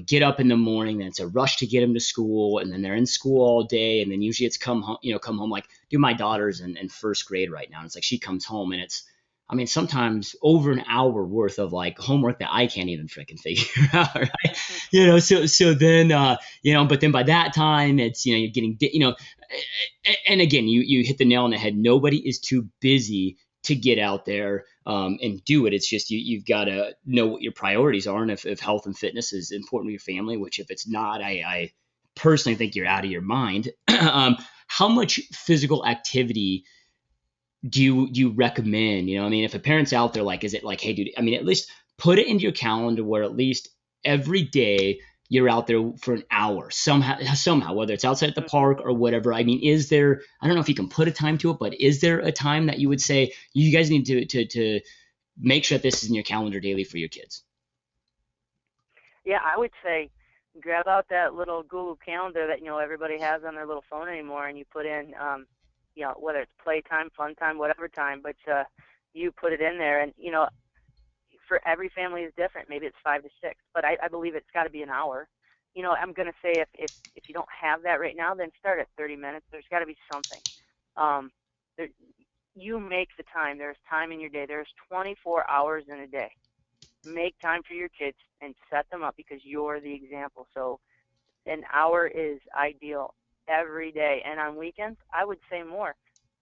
get up in the morning, then it's a rush to get them to school, and then they're in school all day, and then usually it's come home. Like, dude, my daughter's in first grade right now, and it's like she comes home and it's, I mean, sometimes over an hour worth of like homework that I can't even freaking figure out, right? So then, but then by that time it's, you're getting, and again, you hit the nail on the head. Nobody is too busy to get out there and do it. It's just you've got to know what your priorities are, and if health and fitness is important to your family, which if it's not, I personally think you're out of your mind. How much physical activity do you recommend? I mean, if a parent's out there, like, is it like, hey, dude, I mean, at least put it into your calendar where at least every day you're out there for an hour somehow, whether it's outside at the park or whatever. I mean, I don't know if you can put a time to it, but is there a time that you would say you guys need to make sure that this is in your calendar daily for your kids? Yeah, I would say grab out that little Google Calendar that everybody has on their little phone anymore, and you put in whether it's playtime, fun time, whatever time, but you put it in there, and for every family is different. Maybe it's 5 to 6, but I believe it's got to be an hour. I'm going to say if you don't have that right now, then start at 30 minutes. There's got to be something. You make the time. There's time in your day. There's 24 hours in a day. Make time for your kids and set them up, because you're the example. So an hour is ideal every day. And on weekends, I would say more.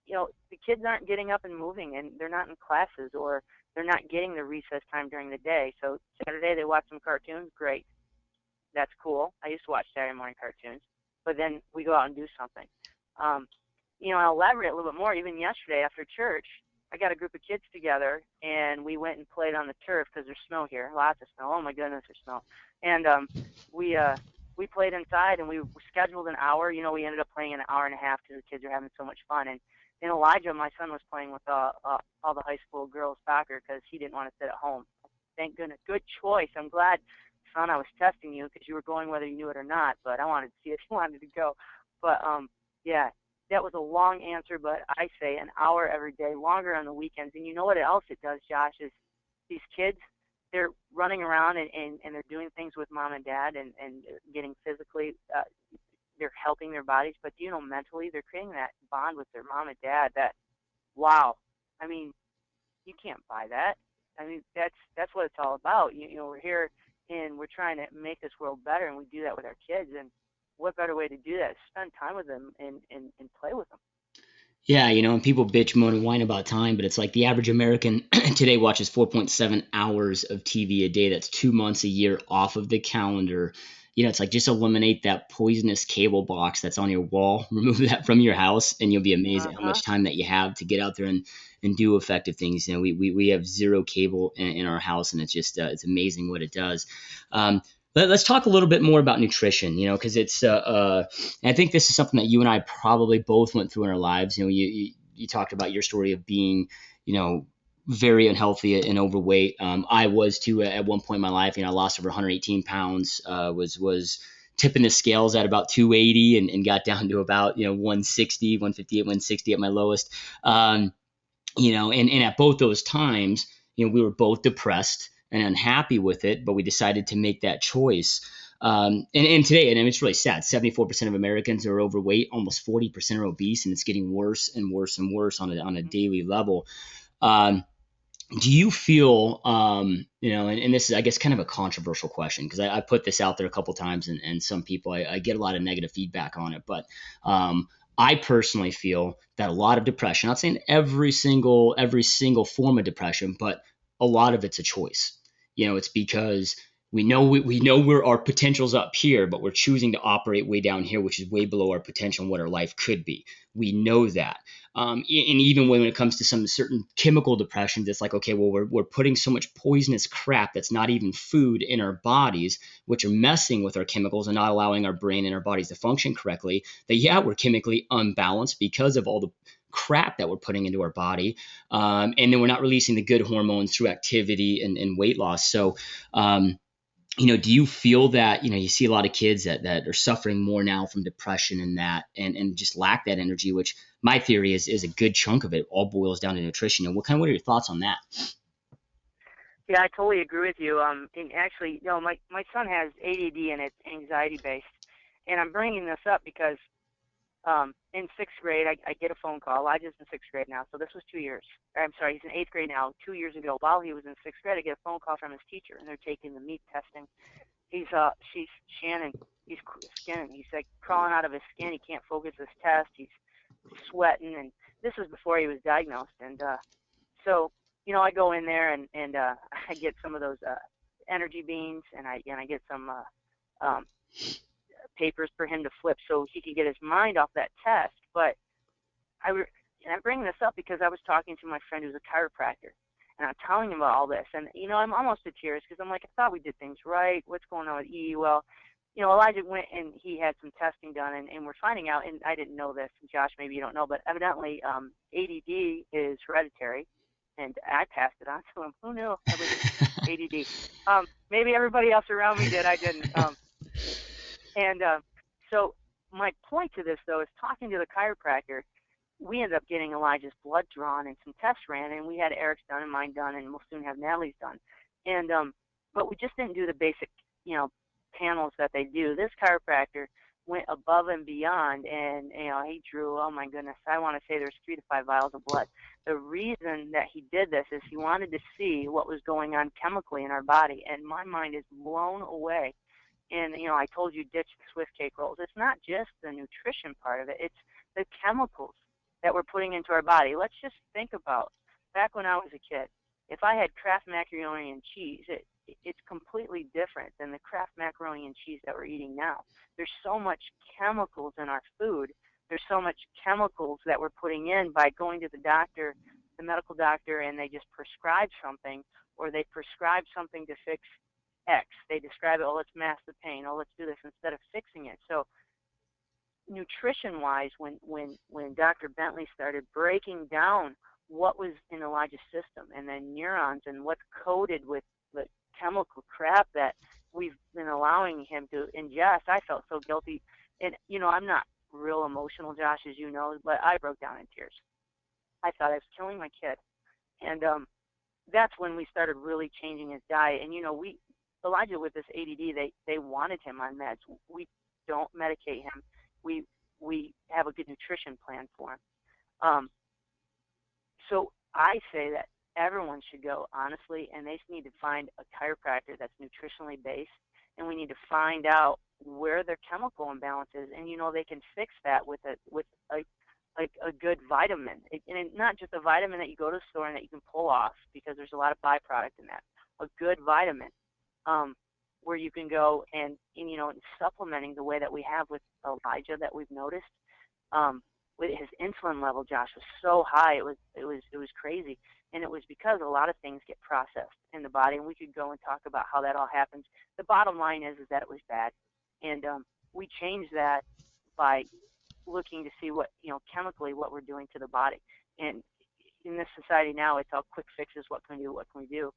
The kids aren't getting up and moving, and they're not in classes, or they're not getting the recess time during the day. So Saturday they watch some cartoons. Great. That's cool. I used to watch Saturday morning cartoons. But then we go out and do something. I'll elaborate a little bit more. Even yesterday after church, I got a group of kids together, and we went and played on the turf because there's snow here, lots of snow. Oh my goodness, there's snow. And we played inside, and we scheduled an hour. We ended up playing an hour and a half because the kids are having so much fun. And Elijah, my son, was playing with all the high school girls soccer because he didn't want to sit at home. Thank goodness. Good choice. I'm glad, son, I was testing you because you were going whether you knew it or not, but I wanted to see if you wanted to go. But yeah, that was a long answer, but I say an hour every day, longer on the weekends. And you know what else it does, Josh, is these kids, they're running around and they're doing things with mom and dad and getting physically, they're helping their bodies, but mentally they're creating that bond with their mom and dad that, wow, I mean, you can't buy that. I mean, that's what it's all about. We're here and we're trying to make this world better, and we do that with our kids. And what better way to do that? Spend time with them and play with them. Yeah, and people bitch, moan, and whine about time, but it's like the average American today watches 4.7 hours of TV a day. That's 2 months a year off of the calendar. It's like just eliminate that poisonous cable box that's on your wall, remove that from your house, and you'll be amazed at how much time that you have to get out there and do effective things. We have zero cable in our house, and it's just it's amazing what it does. Let's talk a little bit more about nutrition, because it's I think this is something that you and I probably both went through in our lives. You talked about your story of being, very unhealthy and overweight. I was too at one point in my life. I lost over 118 pounds, was tipping the scales at about 280 and got down to about, 160, 158, 160 at my lowest. And at both those times, we were both depressed and unhappy with it, but we decided to make that choice. And today, and it's really sad, 74% of Americans are overweight, almost 40% are obese, and it's getting worse and worse and worse on a daily level. Um, do you feel, and this is, I guess, kind of a controversial question, because I put this out there a couple times, and some people, I get a lot of negative feedback on it, but I personally feel that a lot of depression, not saying every single form of depression, but a lot of it's a choice. It's because we know where our potential's up here, but we're choosing to operate way down here, which is way below our potential and what our life could be. We know that. And even when it comes to some certain chemical depressions, it's like, okay, well, we're putting so much poisonous crap that's not even food in our bodies, which are messing with our chemicals and not allowing our brain and our bodies to function correctly, that, yeah, we're chemically unbalanced because of all the crap that we're putting into our body. And then we're not releasing the good hormones through activity and weight loss. So, do you feel that, you see a lot of kids that are suffering more now from depression and that, and just lack that energy, which my theory is a good chunk of it all boils down to nutrition. And what are your thoughts on that? Yeah, I totally agree with you. And actually, my son has ADD and it's anxiety based, and I'm bringing this up because in sixth grade, I get a phone call. Elijah's in sixth grade now, so this was 2 years. I'm sorry, he's in eighth grade now. 2 years ago, while he was in sixth grade, I get a phone call from his teacher, and they're taking the meat testing. She's Shannon. He's skinning. He's like crawling out of his skin. He can't focus his test. He's sweating, and this was before he was diagnosed. And so, I go in there and I get some of those energy beans, and I get some um, papers for him to flip so he could get his mind off that test. But and I'm bringing this up because I was talking to my friend who's a chiropractor, and I'm telling him about all this, and I'm almost to tears because I'm like, I thought we did things right. What's going on with E? Well, Elijah went and he had some testing done, and we're finding out, and I didn't know this, and Josh, maybe you don't know, but evidently ADD is hereditary, and I passed it on to him. Who knew I was ADD? Maybe everybody else around me did. I didn't. And so my point to this, though, is talking to the chiropractor, we ended up getting Elijah's blood drawn and some tests ran, and we had Eric's done and mine done, and we'll soon have Natalie's done. And but we just didn't do the basic, panels that they do. This chiropractor went above and beyond, and he drew, oh my goodness, I want to say there's 3 to 5 vials of blood. The reason that he did this is he wanted to see what was going on chemically in our body, and my mind is blown away. And I told you ditch the Swiss cake rolls. It's not just the nutrition part of it; it's the chemicals that we're putting into our body. Let's just think about back when I was a kid. If I had Kraft macaroni and cheese, it's completely different than the Kraft macaroni and cheese that we're eating now. There's so much chemicals in our food. There's so much chemicals that we're putting in by going to the doctor, the medical doctor, and they just prescribe something, or they prescribe something to fix X. They describe it, oh, let's mask the pain, oh, let's do this instead of fixing it. So nutrition-wise, when Dr. Bentley started breaking down what was in Elijah's system and then neurons and what's coded with the chemical crap that we've been allowing him to ingest, I felt so guilty. And, I'm not real emotional, Josh, as you know, but I broke down in tears. I thought I was killing my kid. And that's when we started really changing his diet. And, Elijah, with this ADD, they wanted him on meds. We don't medicate him. We have a good nutrition plan for him. So I say that everyone should go, honestly, and they need to find a chiropractor that's nutritionally based, and we need to find out where their chemical imbalance is, and they can fix that with a good vitamin, and not just a vitamin that you go to the store and that you can pull off, because there's a lot of byproduct in that. A good vitamin. Where you can go and supplementing the way that we have with Elijah that we've noticed. With his insulin level, Josh, was so high, it was crazy, and it was because a lot of things get processed in the body, and we could go and talk about how that all happens. The bottom line is that it was bad, and we changed that by looking to see what chemically what we're doing to the body. And in this society now, it's all quick fixes. What can we do? What can we do?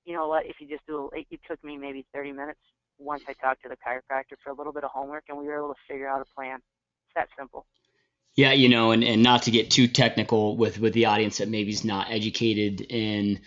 You know what, if you just do, it took me maybe 30 minutes once I talked to the chiropractor for a little bit of homework, and we were able to figure out a plan. It's that simple. Yeah, you know, and not to get too technical with the audience that maybe is not educated in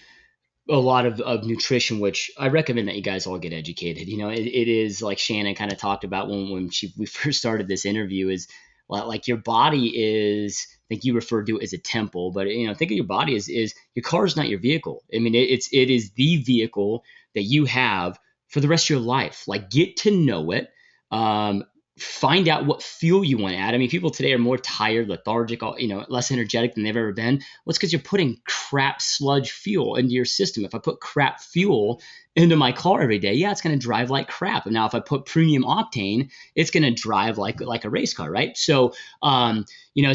a lot of nutrition, which I recommend that you guys all get educated. You know, it is like Shannon kind of talked about when we first started this interview is like your body is, I think you referred to it as a temple, but you know, think of your body as your car is not your vehicle. I mean, it is the vehicle that you have for the rest of your life. Like get to know it. Um, Find out what fuel you want to add. I mean, people today are more tired, lethargic, you know, less energetic than they've ever been. Well, it's because you're putting crap sludge fuel into your system. If I put crap fuel into my car every day, yeah, it's going to drive like crap. And now if I put premium octane, it's going to drive like a race car, right? So, you know,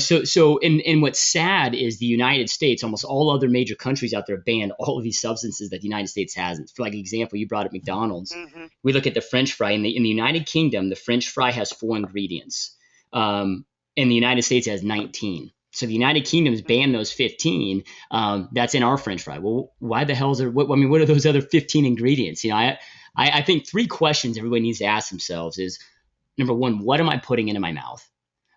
and what's sad is the United States, almost all other major countries out there banned all of these substances that the United States hasn't. For like example, you brought up McDonald's. Hmm. We look at the French fry in the United Kingdom. The French fry has 4 ingredients. In the United States, it has 19. So the United Kingdom's banned those 15. That's in our French fry. Well, why the hell is there? What are those other 15 ingredients? You know, I think 3 questions everybody needs to ask themselves is number 1, what am I putting into my mouth?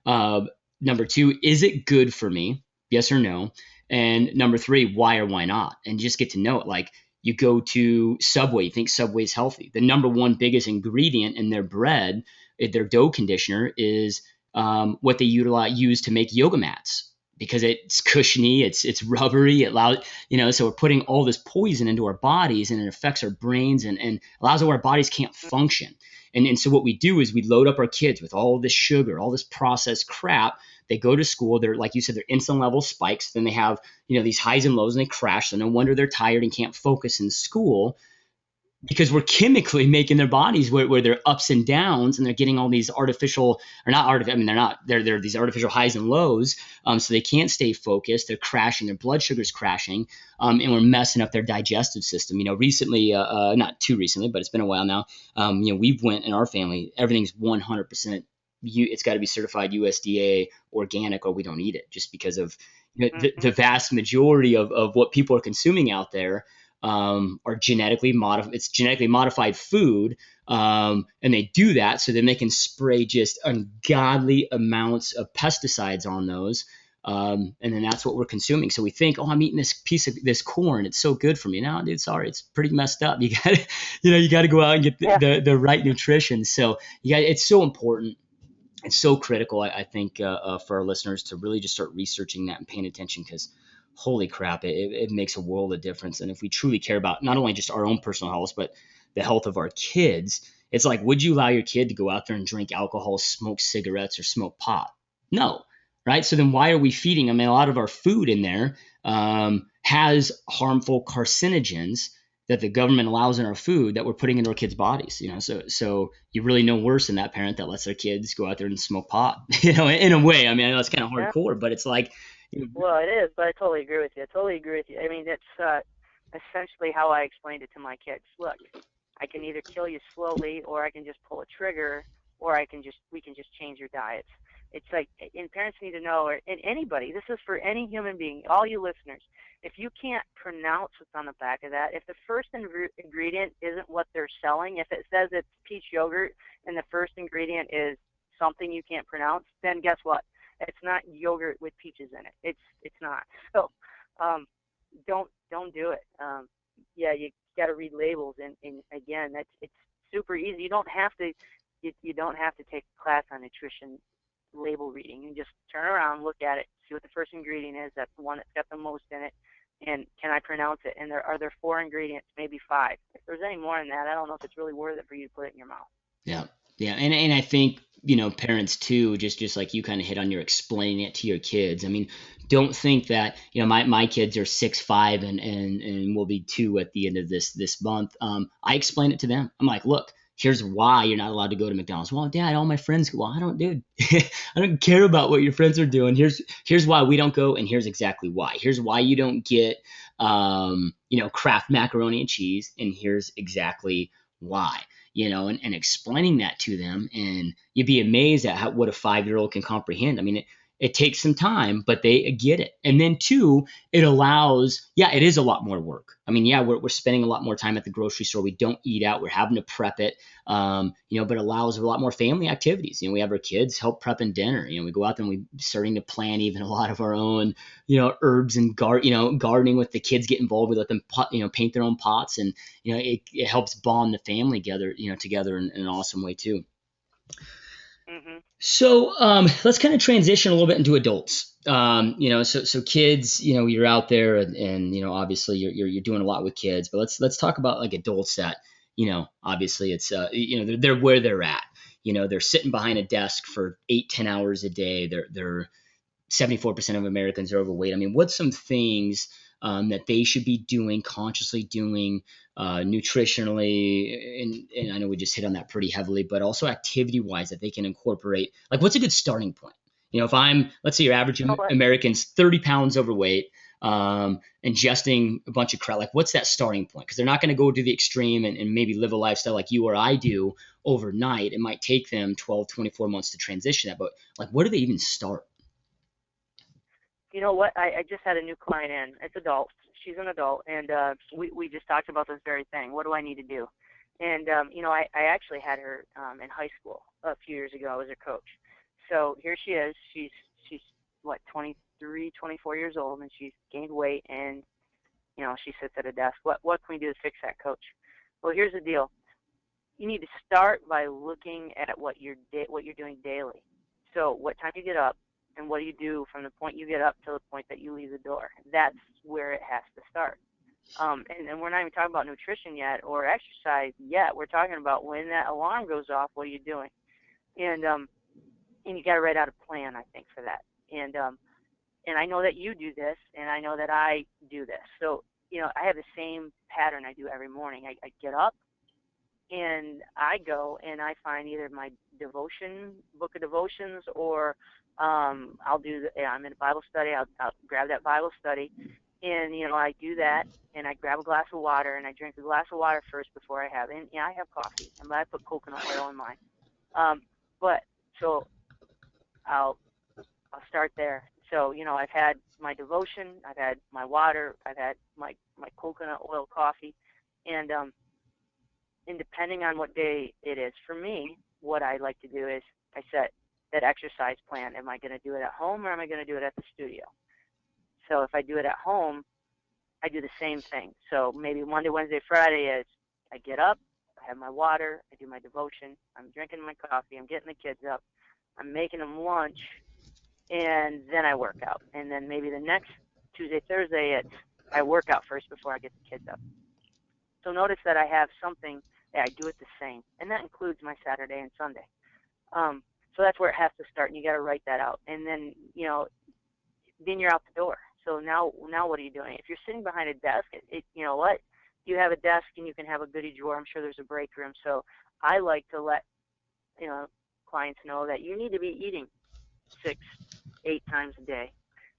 Uh, Number 2, is it good for me? Yes or no? And number 3, why or why not? And just get to know it. Like you go to Subway, you think Subway's healthy. The number 1 biggest ingredient in their bread, their dough conditioner, is what they use to make yoga mats because it's cushiony, it's rubbery, it allows, you know, so we're putting all this poison into our bodies and it affects our brains and allows our bodies can't function. And so what we do is we load up our kids with all this sugar, all this processed crap. They go to school, they're like you said, their insulin level spikes, then they have, you know, these highs and lows and they crash. So no wonder they're tired and can't focus in school because we're chemically making their bodies where they're ups and downs and they're getting all these artificial or not artificial. I mean, they're these artificial highs and lows. So they can't stay focused. They're crashing. Their blood sugar's crashing. And we're messing up their digestive system. You know, recently, not too recently, but it's been a while now. You know, we've went in our family, everything's 100%. It's got to be certified USDA organic or we don't eat it just because of, you know, the vast majority of what people are consuming out there are genetically modified. It's genetically modified food, and they do that so then they can spray just ungodly amounts of pesticides on those, and then that's what we're consuming. So we think, oh, I'm eating this piece of this corn, it's so good for me. No, dude, sorry, it's pretty messed up. You got to, you know, you got to go out and get the right nutrition. So it's so important. It's so critical, I think, for our listeners to really just start researching that and paying attention because holy crap, it makes a world of difference. And if we truly care about not only just our own personal health, but the health of our kids, it's like, would you allow your kid to go out there and drink alcohol, smoke cigarettes, or smoke pot? No, right? So then why are we feeding them? I mean, a lot of our food in there has harmful carcinogens that the government allows in our food that we're putting into our kids' bodies, you know. So you really know worse than that parent that lets their kids go out there and smoke pot, you know, in a way. I mean, I know it's kind of hardcore, but it's like, well, it is, but I totally agree with you. I totally agree with you. I mean, it's essentially how I explained it to my kids. Look, I can either kill you slowly, or I can just pull a trigger, or we can just change your diets. It's like, and parents need to know, and anybody, this is for any human being, all you listeners, if you can't pronounce what's on the back of that, if the first ingredient isn't what they're selling, if it says it's peach yogurt and the first ingredient is something you can't pronounce, then guess what? It's not yogurt with peaches in it. It's not. So don't do it. Yeah, you got to read labels, and again, it's super easy. You don't have to take a class on nutrition label reading. You just turn around, look at it, see what the first ingredient is. That's the one that's got the most in it, and can I pronounce it? And are there 4 ingredients, maybe 5? If there's any more than that, I don't know if it's really worth it for you to put it in your mouth. Yeah. Yeah. And I think, you know, parents too, just like you kind of hit on, you're explaining it to your kids. I mean, don't think that, you know, my kids are 6'5" and will be 2 at the end of this month. I explain it to them. I'm like, look, here's why you're not allowed to go to McDonald's. Well, Dad, all my friends go. Well, I don't, dude. I don't care about what your friends are doing. Here's why we don't go, and here's exactly why. Here's why you don't get, you know, Kraft macaroni and cheese, and here's exactly why. You know, and explaining that to them, and you'd be amazed at what a 5-year-old can comprehend. I mean, It takes some time, but they get it. And then two, it allows, yeah, it is a lot more work. I mean, yeah, we're spending a lot more time at the grocery store. We don't eat out. We're having to prep it, but it allows a lot more family activities. We have our kids help prepping dinner. We go out there and we starting to plant even a lot of our own, herbs and gardening with the kids, get involved. We let them paint their own pots, and it helps bond the family together in an awesome way too. Mhm. So let's kind of transition a little bit into adults. So kids, you're out there, and obviously you're doing a lot with kids, but let's talk about like adults that, obviously it's they're where they're at. They're sitting behind a desk for 8-10 hours a day. They're 74% of Americans are overweight. I mean, what's some things that they should be doing, consciously doing, nutritionally? And I know we just hit on that pretty heavily, but also activity wise that they can incorporate. Like, what's a good starting point? If let's say your average You know what? American's 30 pounds overweight, ingesting a bunch of crap, like what's that starting point? Because they're not going to go to the extreme and maybe live a lifestyle like you or I do overnight. It might take them 12, 24 months to transition that, but like, where do they even start? You know what? I just had a new client in. It's adult. She's an adult, and we just talked about this very thing. What do I need to do? And I actually had her in high school a few years ago. I was her coach. So here she is. She's what, 23, 24 years old, and she's gained weight, and she sits at a desk. What can we do to fix that, coach? Well, here's the deal. You need to start by looking at what you're doing daily. So what time you get up, and what do you do from the point you get up to the point that you leave the door. That's where it has to start. And we're not even talking about nutrition yet or exercise yet. We're talking about when that alarm goes off, what are you doing? And you got to write out a plan, I think, for that. And I know that you do this, and I know that I do this. So I have the same pattern I do every morning. I get up, and I go and I find either my book of devotions, or I'm in a Bible study. I'll grab that Bible study, and I do that, and I grab a glass of water, and I drink a glass of water first before I have. And I have coffee, and I put coconut oil in mine. But so I'll start there. So I've had my devotion, I've had my water, I've had my coconut oil coffee, and depending on what day it is, for me, what I like to do is I set that exercise plan. Am I going to do it at home, or am I going to do it at the studio? So if I do it at home, I do the same thing. So maybe Monday, Wednesday, Friday is I get up, I have my water, I do my devotion, I'm drinking my coffee, I'm getting the kids up, I'm making them lunch, and then I work out. And then maybe the next Tuesday, Thursday, I work out first before I get the kids up. So notice that I have something that I do it the same, and that includes my Saturday and Sunday. So that's where it has to start, and you got to write that out. And then then you're out the door. So now what are you doing? If you're sitting behind a desk, you have a desk and you can have a goodie drawer. I'm sure there's a break room. So I like to let clients know that you need to be eating 6, 8 times a day,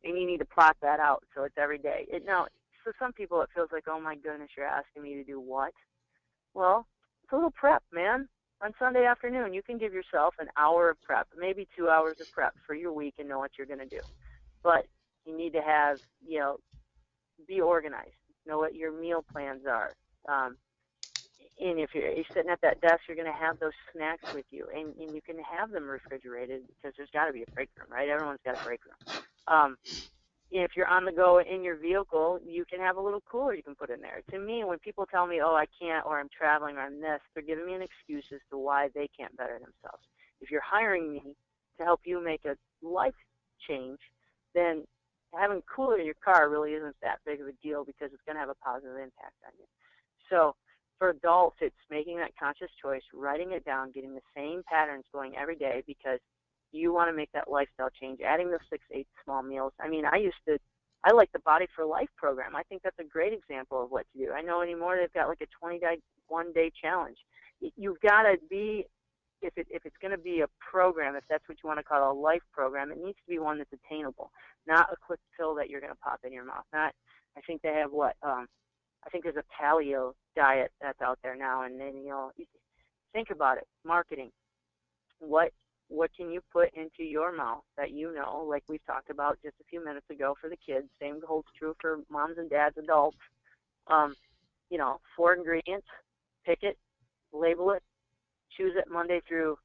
and you need to plot that out so it's every day. So some people it feels like, oh my goodness, you're asking me to do what? Well, it's a little prep, man. On Sunday afternoon, you can give yourself an hour of prep, maybe 2 hours of prep for your week, and know what you're going to do. But you need to have, be organized, know what your meal plans are. And if you're sitting at that desk, you're going to have those snacks with you, and you can have them refrigerated, because there's got to be a break room, right? Everyone's got a break room. If you're on the go in your vehicle, you can have a little cooler you can put in there. To me, when people tell me, oh, I can't, or I'm traveling, or I'm this, they're giving me an excuse as to why they can't better themselves. If you're hiring me to help you make a life change, then having a cooler in your car really isn't that big of a deal, because it's going to have a positive impact on you. So for adults, it's making that conscious choice, writing it down, getting the same patterns going every day, because you want to make that lifestyle change, adding those 6, 8 small meals. I mean, I like the Body for Life program. I think that's a great example of what to do. I know anymore they've got like a 21-day challenge. You've got to be, if it's going to be a program, if that's what you want to call a life program, it needs to be one that's attainable, not a quick pill that you're going to pop in your mouth. I think they have I think there's a paleo diet that's out there now, and then think about it, marketing. What what can you put into your mouth that like we've talked about just a few minutes ago for the kids. Same holds true for moms and dads, adults. Um, 4 ingredients, pick it, label it, choose it Monday through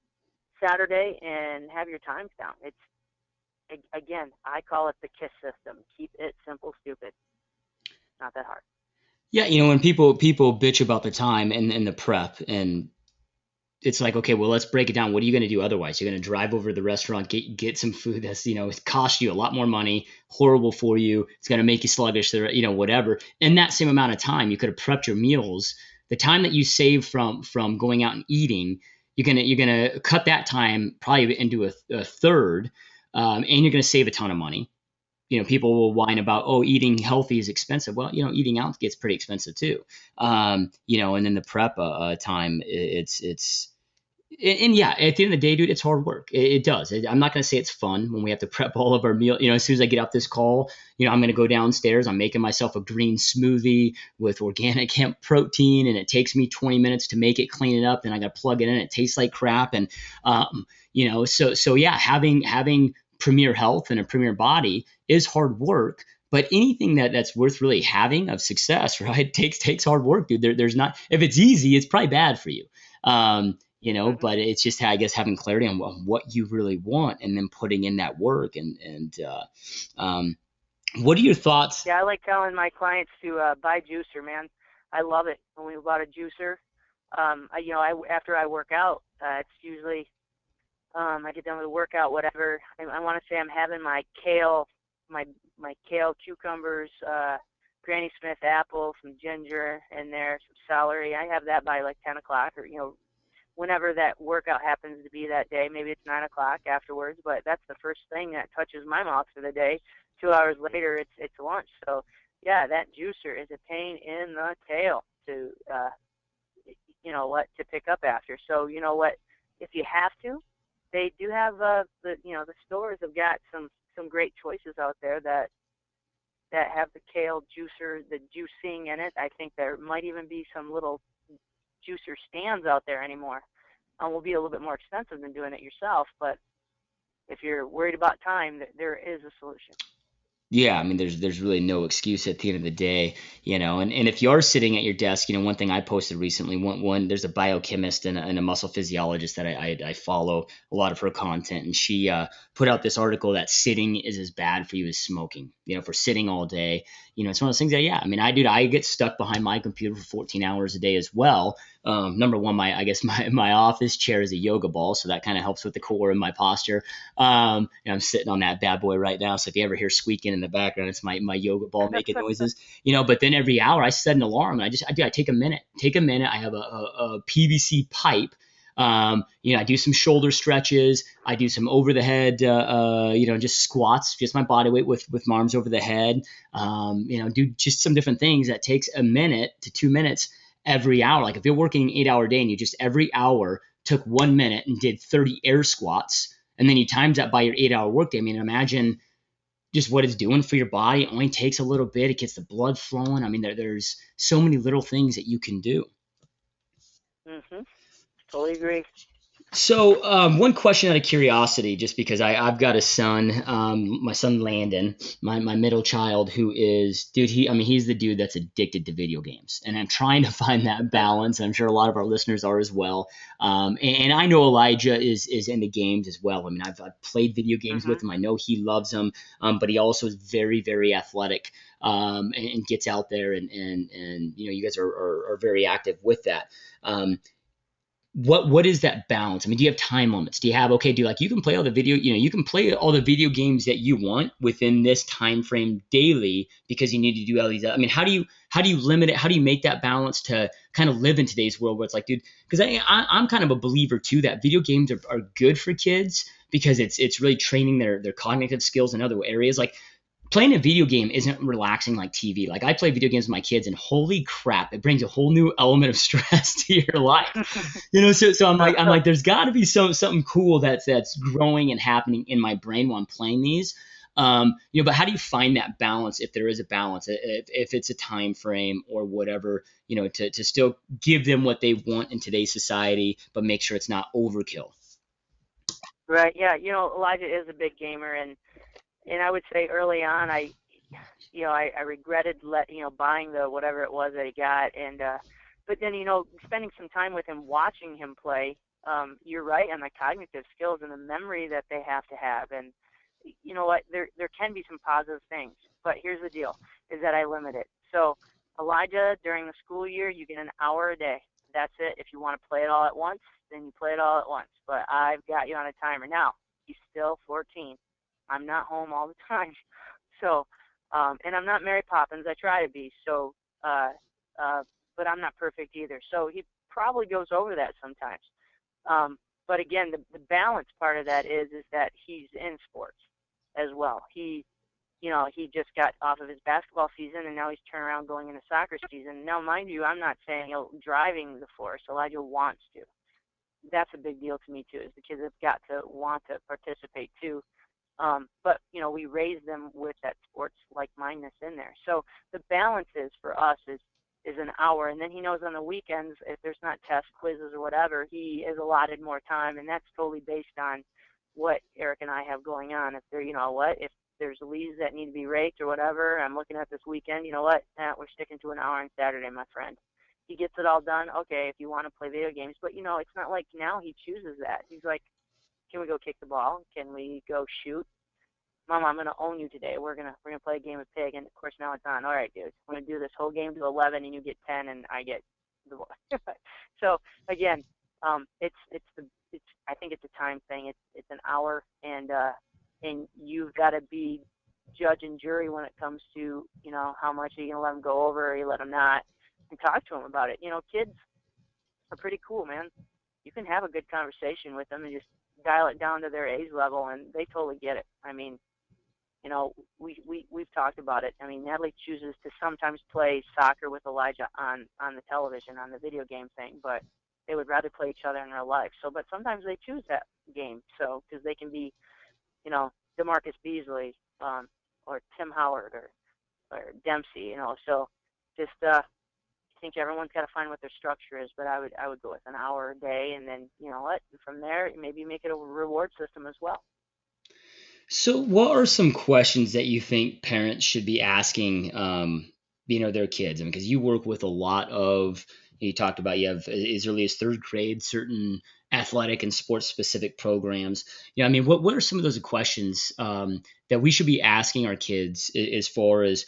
Saturday, and have your times down. It's, again, I call it the KISS system. Keep it simple, stupid. Not that hard. Yeah, when people bitch about the time and the prep, and it's like, okay, well, let's break it down. What are you going to do otherwise? You're going to drive over to the restaurant, get some food that's, it costs you a lot more money, horrible for you. It's going to make you sluggish, whatever. In that same amount of time, you could have prepped your meals. The time that you save from going out and eating, you're gonna cut that time probably into a third, and you're going to save a ton of money. People will whine about, oh, eating healthy is expensive. Well, eating out gets pretty expensive too. And then the prep time, it's and yeah, at the end of the day, dude, it's hard work. It does. I'm not going to say it's fun when we have to prep all of our meal. As soon as I get off this call, I'm going to go downstairs. I'm making myself a green smoothie with organic hemp protein, and it takes me 20 minutes to make it, clean it up. Then I got to plug it in. It tastes like crap. And, so yeah, having premier health and a premier body is hard work. But anything that's worth really having of success, right, takes hard work, dude. There's not, if it's easy, it's probably bad for you. But it's just, I guess, having clarity on what you really want and then putting in that work. And what are your thoughts? Yeah, I like telling my clients to buy juicer, man. I love it when we bought a juicer. After I work out, it's usually I get done with the workout, whatever. I want to say I'm having my kale, my kale, cucumbers, Granny Smith apple, some ginger in there, some celery. I have that by like 10 o'clock or, whenever that workout happens to be that day. Maybe it's 9 o'clock afterwards, but that's the first thing that touches my mouth for the day. 2 hours later, it's lunch. So, yeah, that juicer is a pain in the tail to, to pick up after. So, if you have to, they do have the stores have got some great choices out there that have the kale juicer, the juicing in it. I think there might even be some little juicer stands out there anymore. Will be a little bit more expensive than doing it yourself, but if you're worried about time, there is a solution. Yeah, I mean, there's really no excuse at the end of the day, and if you are sitting at your desk, one thing I posted recently, one there's a biochemist and a muscle physiologist that I follow a lot of her content, and she put out this article that sitting is as bad for you as smoking, for sitting all day. It's one of those things that, yeah, I mean, I get stuck behind my computer for 14 hours a day as well. Number one, my office chair is a yoga ball, so that kind of helps with the core and my posture. And I'm sitting on that bad boy right now, so if you ever hear squeaking in the background, it's my yoga ball making noises. But then every hour I set an alarm, and I take a minute. I have a PVC pipe. I do some shoulder stretches. I do some over the head, just squats, just my body weight with my arms over the head. Do just some different things that takes a minute to 2 minutes every hour. Like if you're working an 8-hour day and you just every hour took 1 minute and did 30 air squats, and then you times that by your 8-hour workday. I mean, imagine just what it's doing for your body. It only takes a little bit. It gets the blood flowing. I mean, there's so many little things that you can do. Totally agree. So one question out of curiosity, just because I've got a son, my son Landon, my middle child, who is, dude, he's the dude that's addicted to video games, and I'm trying to find that balance. I'm sure a lot of our listeners are as well. And I know Elijah is into games as well. I mean, I've played video games with him. I know he loves them, but he also is very, very athletic, and gets out there, and you guys are very active with that. What is that balance? I mean, do you have time limits? Do you have, you can play all the you can play all the video games that you want within this time frame daily because you need to do all these. I mean, how do you limit it? How do you make that balance to kind of live in today's world where it's like, dude, because I'm kind of a believer too that video games are good for kids because it's really training their cognitive skills in other areas. Like playing a video game isn't relaxing like TV. Like I play video games with my kids, and holy crap, it brings a whole new element of stress to your life. So I'm like, there's got to be something cool that's growing and happening in my brain while I'm playing these. But how do you find that balance if there is a balance, if it's a time frame or whatever, to still give them what they want in today's society, but make sure it's not overkill? Right. Yeah. Elijah is a big gamer, and I would say early on, I regretted buying the whatever it was that he got, and but then spending some time with him, watching him play. You're right on the cognitive skills and the memory that they have to have, and you know what, there can be some positive things, but here's the deal: is that I limit it. So Elijah, during the school year, you get an hour a day. That's it. If you want to play it all at once, then you play it all at once. But I've got you on a timer now. He's still 14. I'm not home all the time, so and I'm not Mary Poppins. I try to be. So, uh, uh, but I'm not perfect either. So he probably goes over that sometimes. But again, the balance part of that is that he's in sports as well. He just got off of his basketball season, and now he's turned around going into soccer season. Now, mind you, I'm not saying driving the force. Elijah wants to. That's a big deal to me too. Is the kids have got to want to participate too. But we raise them with that sports like mindedness in there. So the balance is for us is an hour, and then he knows on the weekends if there's not tests, quizzes, or whatever, he is allotted more time, and that's totally based on what Eric and I have going on. If there, if there's leaves that need to be raked or whatever, I'm looking at this weekend. You know what? We're sticking to an hour on Saturday, my friend. He gets it all done. Okay, if you want to play video games, but it's not like now he chooses that. He's like, can we go kick the ball? Can we go shoot? Mom, I'm gonna own you today. We're gonna play a game of pig, and of course now it's on. All right, dude, we're gonna do this whole game to 11, and you get 10, and I get the ball. So again, I think it's a time thing. It's an hour, and you've got to be judge and jury when it comes to how much are you gonna let them go over, or you let them not, and talk to them about it. Kids are pretty cool, man. You can have a good conversation with them and just dial it down to their age level, and they totally get it. I mean, we've talked about it. I mean, Natalie chooses to sometimes play soccer with Elijah on the television, on the video game thing, but they would rather play each other in real life. So, but sometimes they choose that game, so because they can be, DeMarcus Beasley, or Tim Howard, or Dempsey, So, just I think everyone's got to find what their structure is, but I would go with an hour a day, and then from there maybe make it a reward system as well. So, what are some questions that you think parents should be asking, their kids? I mean, because you work with a lot of, you talked about you have as early as third grade certain athletic and sports specific programs. I mean, what are some of those questions that we should be asking our kids as far as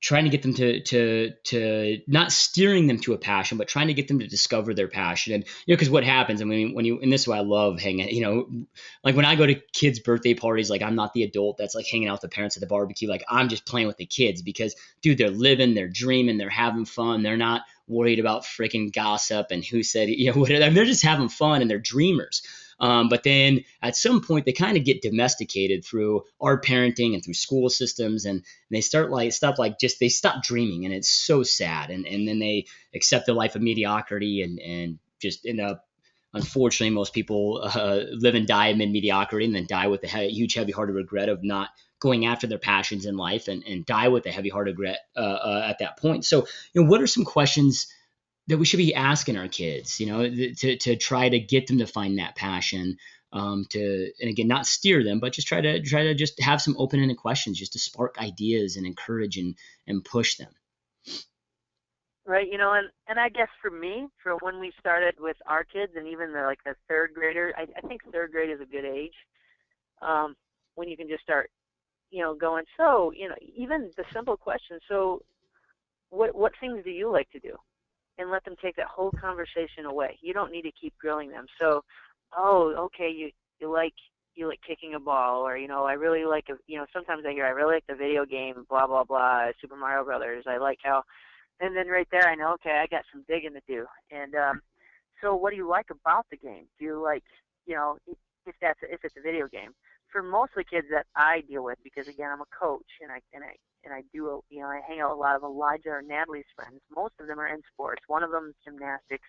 trying to get them to not steering them to a passion, but trying to get them to discover their passion. And because what happens, I mean, and this is why I love hanging, like when I go to kids' birthday parties, like I'm not the adult that's like hanging out with the parents at the barbecue, like I'm just playing with the kids because, dude, they're living, they're dreaming, they're having fun, they're not worried about freaking gossip and who said, whatever. They're just having fun and they're dreamers. But then at some point they kind of get domesticated through our parenting and through school systems, and they they stop dreaming, and it's so sad. And then they accept the life of mediocrity and just end up, unfortunately, most people live and die amid mediocrity, and then die with a huge, heavy-hearted regret of not going after their passions in life, and die with a heavy-hearted regret at that point. So, what are some questions that we should be asking our kids, to try to get them to find that passion, and again, not steer them, but just try to just have some open-ended questions just to spark ideas and encourage and push them. Right, and I guess for me, for when we started with our kids, and even the third grader, I think third grade is a good age, when you can just start, going. So, even the simple question. So, what things do you like to do? And let them take that whole conversation away. You don't need to keep grilling them. So, oh, okay, you like kicking a ball, or I really like sometimes I hear I really like the video game, blah blah blah, Super Mario Brothers. I like how, and then right there I know, okay, I got some digging to do. And so what do you like about the game? Do you like, if it's a video game? For most of the kids that I deal with, because again I'm a coach and I do, I hang out with a lot of Elijah or Natalie's friends. Most of them are in sports. One of them is gymnastics,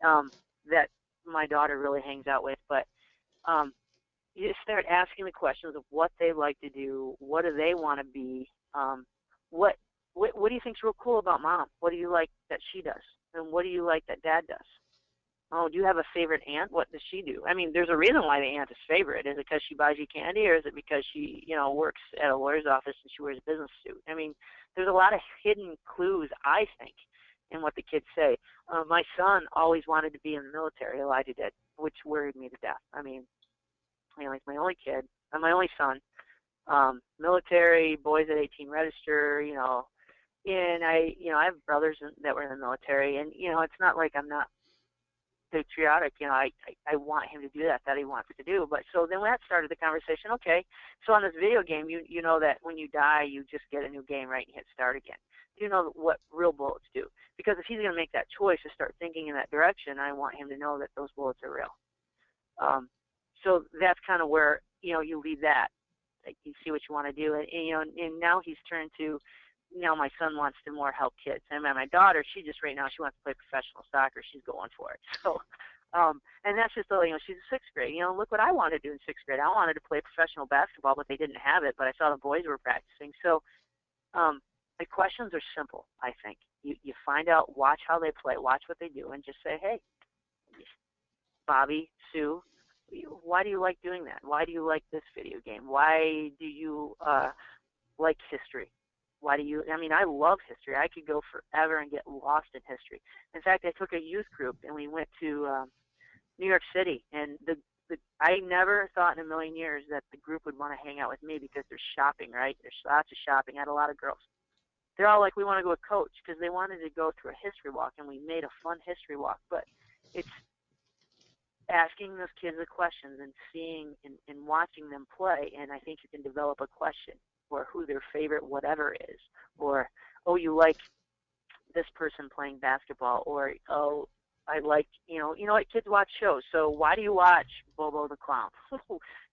that my daughter really hangs out with. But you just start asking the questions of what they like to do, what do they want to be, what do you think's real cool about mom? What do you like that she does, and what do you like that dad does? Oh, do you have a favorite aunt? What does she do? I mean, there's a reason why the aunt is favorite. Is it because she buys you candy, or is it because she, works at a lawyer's office and she wears a business suit? I mean, there's a lot of hidden clues, I think, in what the kids say. My son always wanted to be in the military. Elijah did, which worried me to death. I mean, he's my only kid, my only son. Military, boys at 18 register, and I have brothers that were in the military, and it's not like I'm not patriotic. I want him to do that he wants to do. But so then that started the conversation. Okay, so on this video game, you know that when you die, you just get a new game, right, and hit start again. Do you know what real bullets do? Because if he's going to make that choice to start thinking in that direction, I want him to know that those bullets are real. So that's kind of where you leave that. Like, you see what you want to do, and now he's turned to. Now my son wants to more help kids, and my daughter, she just right now she wants to play professional soccer. She's going for it. So, and that's just she's in sixth grade. Look what I wanted to do in sixth grade. I wanted to play professional basketball, but they didn't have it. But I saw the boys were practicing. So, the questions are simple. I think you find out, watch how they play, watch what they do, and just say, hey, Bobby, Sue, why do you like doing that? Why do you like this video game? Why do you like history? Why do you? I mean, I love history. I could go forever and get lost in history. In fact, I took a youth group and we went to New York City, and I never thought in a million years that the group would want to hang out with me because there's shopping, right? There's lots of shopping. I had a lot of girls. They're all like, we want to go with Coach, because they wanted to go through a history walk, and we made a fun history walk. But it's asking those kids the questions and seeing and watching them play, and I think you can develop a question, or who their favorite whatever is, or, oh, you like this person playing basketball, or, oh, I like, what kids watch shows, so why do you watch Bobo the Clown?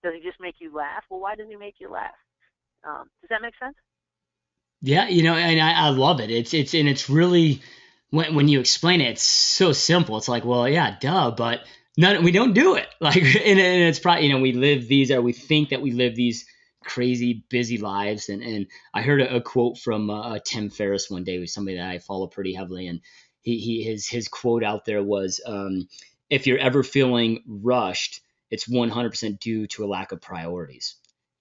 Does he just make you laugh? Well, why does he make you laugh? Does that make sense? Yeah, and I love it. It's really, when you explain it, it's so simple. It's like, well, yeah, duh, but we don't do it. Like, and it's probably, we think that we live these crazy busy lives. And I heard a quote from Tim Ferriss one day, who's somebody that I follow pretty heavily, and his quote out there was, if you're ever feeling rushed, it's 100% due to a lack of priorities.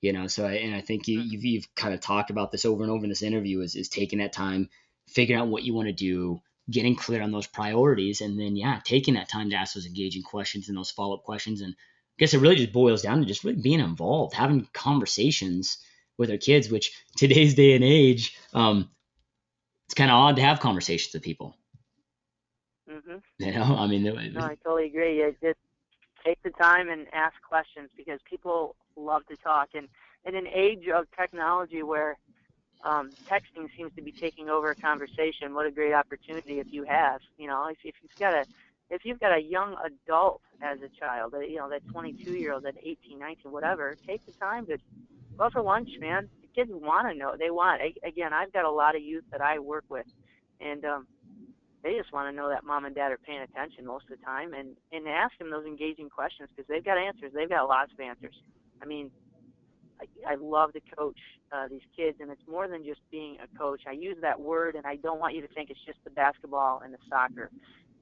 I think you've kind of talked about this over and over in this interview, is taking that time, figuring out what you want to do, getting clear on those priorities, and then taking that time to ask those engaging questions and those follow-up questions. And I guess it really just boils down to just really being involved, having conversations with our kids, which today's day and age, it's kind of odd to have conversations with people. Mm-hmm. I mean, no, I totally agree. Just take the time and ask questions, because people love to talk. And in an age of technology where texting seems to be taking over a conversation, what a great opportunity if you have, if you've got a young adult as a child, that 22-year-old, that 18, 19, whatever, take the time to go for lunch, man. The kids want to know. Again, I've got a lot of youth that I work with, and they just want to know that mom and dad are paying attention most of the time, and ask them those engaging questions, because they've got answers. They've got lots of answers. I mean, I love to coach these kids, and it's more than just being a coach. I use that word, and I don't want you to think it's just the basketball and the soccer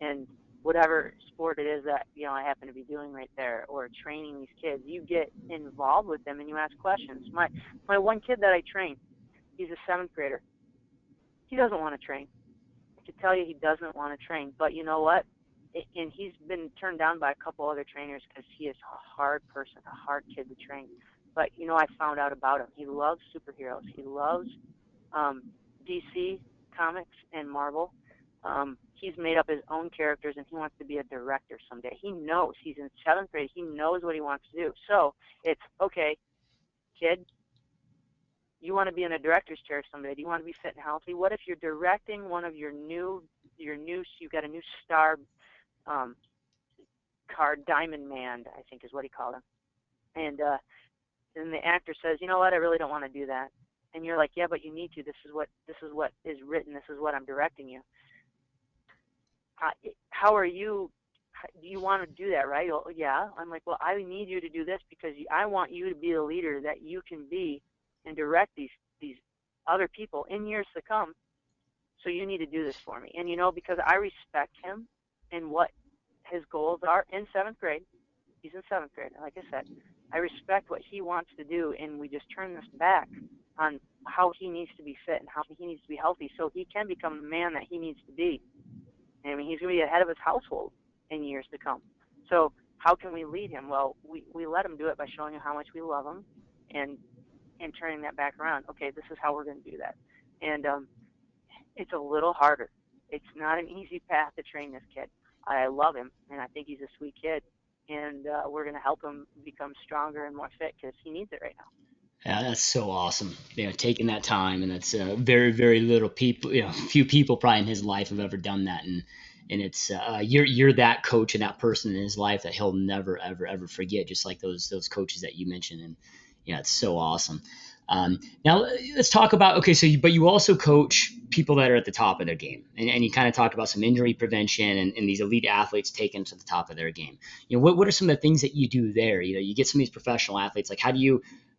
and whatever sport it is that I happen to be doing right there, or training these kids. You get involved with them and you ask questions. My one kid that I train, he's a 7th grader. He doesn't want to train. I can tell you he doesn't want to train, but you know what? And he's been turned down by a couple other trainers because he is a hard person, a hard kid to train. But I found out about him. He loves superheroes. He loves DC comics and Marvel. He's made up his own characters, and he wants to be a director someday. He knows. He's in 7th grade. He knows what he wants to do. So it's, okay, kid, you want to be in a director's chair someday. Do you want to be fit and healthy? What if you're directing one of you've got a new star card, Diamond Man, I think is what he called him. And the actor says, you know what, I really don't want to do that. And you're like, yeah, but you need to. This is what is written. This is what I'm directing you. How are you? Do you want to do that, right? Well, yeah. I'm like, well, I need you to do this because I want you to be the leader that you can be and direct these other people in years to come. So you need to do this for me. And because I respect him and what his goals are in seventh grade. He's in seventh grade. Like I said, I respect what he wants to do, and we just turn this back on how he needs to be fit and how he needs to be healthy so he can become the man that he needs to be. I mean, he's going to be the head of his household in years to come. So how can we lead him? Well, we let him do it by showing him how much we love him and turning that back around. Okay, this is how we're going to do that. And it's a little harder. It's not an easy path to train this kid. I love him, and I think he's a sweet kid. And we're going to help him become stronger and more fit because he needs it right now. Yeah, that's so awesome. Taking that time, and that's very, very little people. Few people probably in his life have ever done that, and it's you're that coach and that person in his life that he'll never, ever, ever forget. Just like those coaches that you mentioned, and yeah, it's so awesome. Now let's talk about but you also coach people that are at the top of their game, and you kind of talked about some injury prevention and these elite athletes taken to the top of their game. What are some of the things that you do there? You get some of these professional athletes, like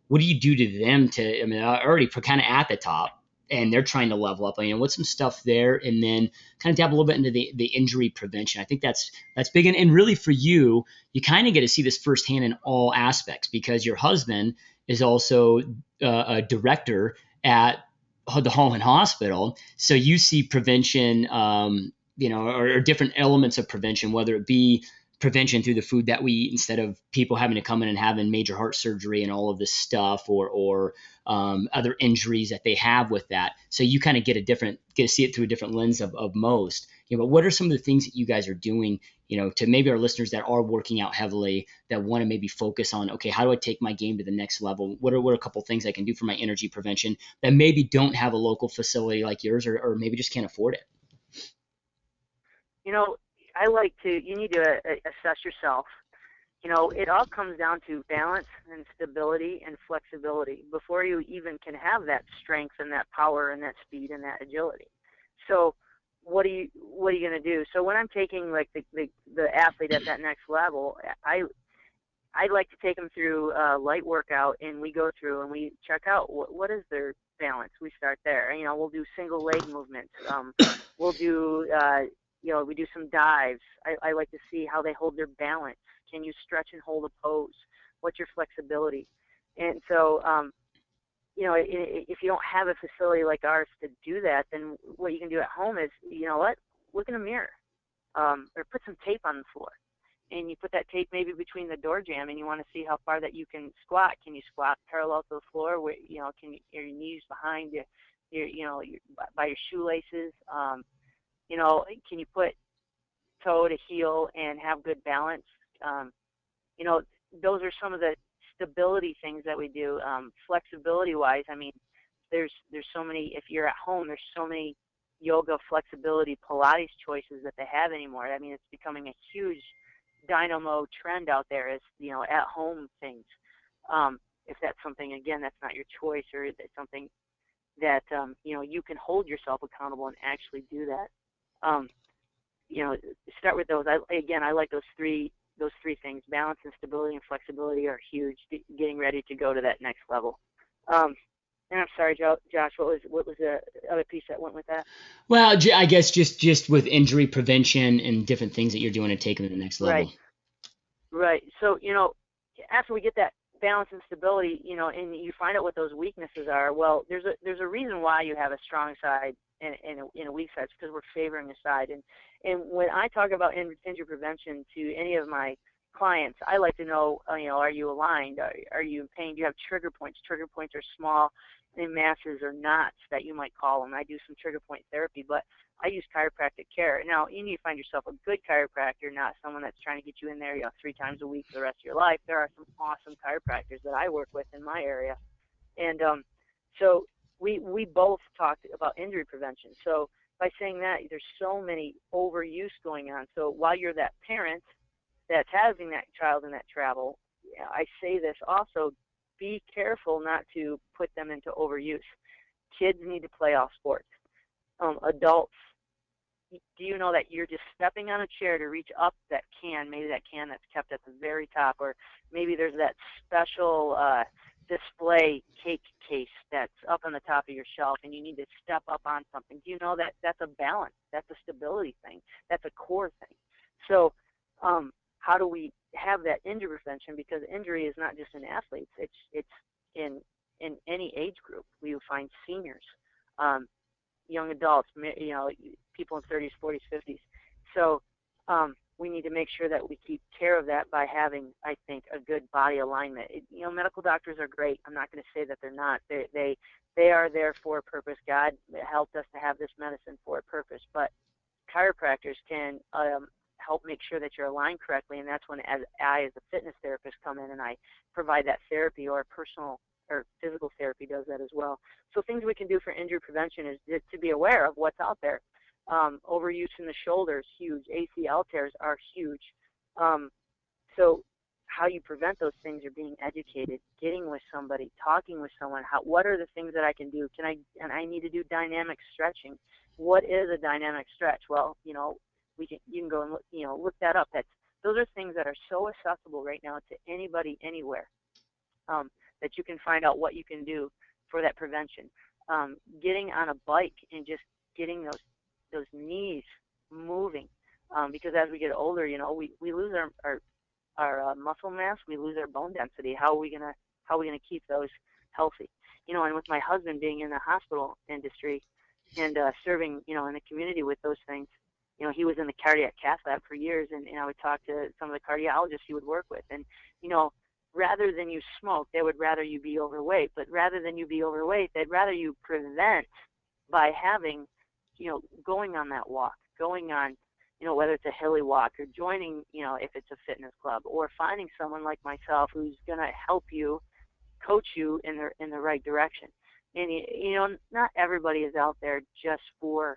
what do you do to them to, I mean, they're already kind of at the top and they're trying to level up. What's some stuff there? And then kind of dab a little bit into the injury prevention. I think that's big. And really for you kind of get to see this firsthand in all aspects because your husband is also a director at the Holland Hospital. So you see prevention, or different elements of prevention, whether it be prevention through the food that we eat instead of people having to come in and having major heart surgery and all of this stuff or other injuries that they have with that. So you kind of get to see it through a different lens of most. But what are some of the things that you guys are doing, to maybe our listeners that are working out heavily that want to maybe focus on, okay, how do I take my game to the next level? What are a couple of things I can do for my energy prevention that maybe don't have a local facility like yours or maybe just can't afford it? You need to assess yourself. It all comes down to balance and stability and flexibility before you even can have that strength and that power and that speed and that agility. So what are you going to do? So when I'm taking like the athlete at that next level, I like to take them through a light workout, and we go through and we check out what is their balance. We start there. We'll do single leg movements. We'll do we do some dives. I like to see how they hold their balance. Can you stretch and hold a pose? What's your flexibility? And so, if you don't have a facility like ours to do that, then what you can do at home is, look in a mirror or put some tape on the floor. And you put that tape maybe between the door jamb, and you want to see how far that you can squat. Can you squat parallel to the floor? Where, can your knees behind by your shoelaces? Can you put toe to heel and have good balance? Those are some of the stability things that we do. Flexibility-wise, there's so many. If you're at home, there's so many yoga, flexibility, Pilates choices that they have anymore. It's becoming a huge dynamo trend out there. Is at home things. If that's something, again, that's not your choice, or it's something that you can hold yourself accountable and actually do that. Start with those. I like those three things. Balance and stability and flexibility are huge. Getting ready to go to that next level. And I'm sorry, Josh, what was the other piece that went with that? Well, I guess just with injury prevention and different things that you're doing to take them to the next level. Right. So, after we get that balance and stability, and you find out what those weaknesses are, well, there's a reason why you have a strong side and a weak side. It's because we're favoring a side. And when I talk about injury prevention to any of my clients, I like to know, are you aligned? Are you in pain? Do you have trigger points? Trigger points are small in masses or knots that you might call them. I do some trigger point therapy, but I use chiropractic care. Now, you need to find yourself a good chiropractor, not someone that's trying to get you in there 3 times a week for the rest of your life. There are some awesome chiropractors that I work with in my area. And so we both talked about injury prevention. So by saying that, there's so many overuse going on. So while you're that parent that's having that child in that travel, I say this also, be careful not to put them into overuse. Kids need to play all sports. Adults, do you know that you're just stepping on a chair to reach up that can, maybe that can that's kept at the very top, or maybe there's that special display cake case that's up on the top of your shelf and you need to step up on something. Do you know that that's a balance? That's a stability thing. That's a core thing. So how do we have that injury prevention? Because injury is not just in athletes; it's in any age group. We find seniors, young adults, people in 30s, 40s, 50s. So we need to make sure that we keep care of that by having, I think, a good body alignment. Medical doctors are great. I'm not going to say that they're not. They are there for a purpose. God helped us to have this medicine for a purpose. But chiropractors can help make sure that you're aligned correctly, and that's when as a fitness therapist, come in and I provide that therapy, or personal or physical therapy does that as well. So things we can do for injury prevention is to be aware of what's out there. Overuse in the shoulders, huge. ACL tears are huge. So how you prevent those things are being educated, getting with somebody, talking with someone. What are the things that I can do? And I need to do dynamic stretching. What is a dynamic stretch? Well, you can go and look that up. Those are things that are so accessible right now to anybody, anywhere, that you can find out what you can do for that prevention. Getting on a bike and just getting those knees moving, because as we get older, we lose our muscle mass, we lose our bone density. How are we gonna keep those healthy? And with my husband being in the hospital industry and serving, in the community with those things, he was in the cardiac cath lab for years, and I would talk to some of the cardiologists he would work with, and rather than you smoke, they would rather you be overweight. But rather than you be overweight, they'd rather you prevent by having, going on that walk, going on, whether it's a hilly walk, or joining, if it's a fitness club, or finding someone like myself who's going to help you, coach you in the right direction. And, not everybody is out there just for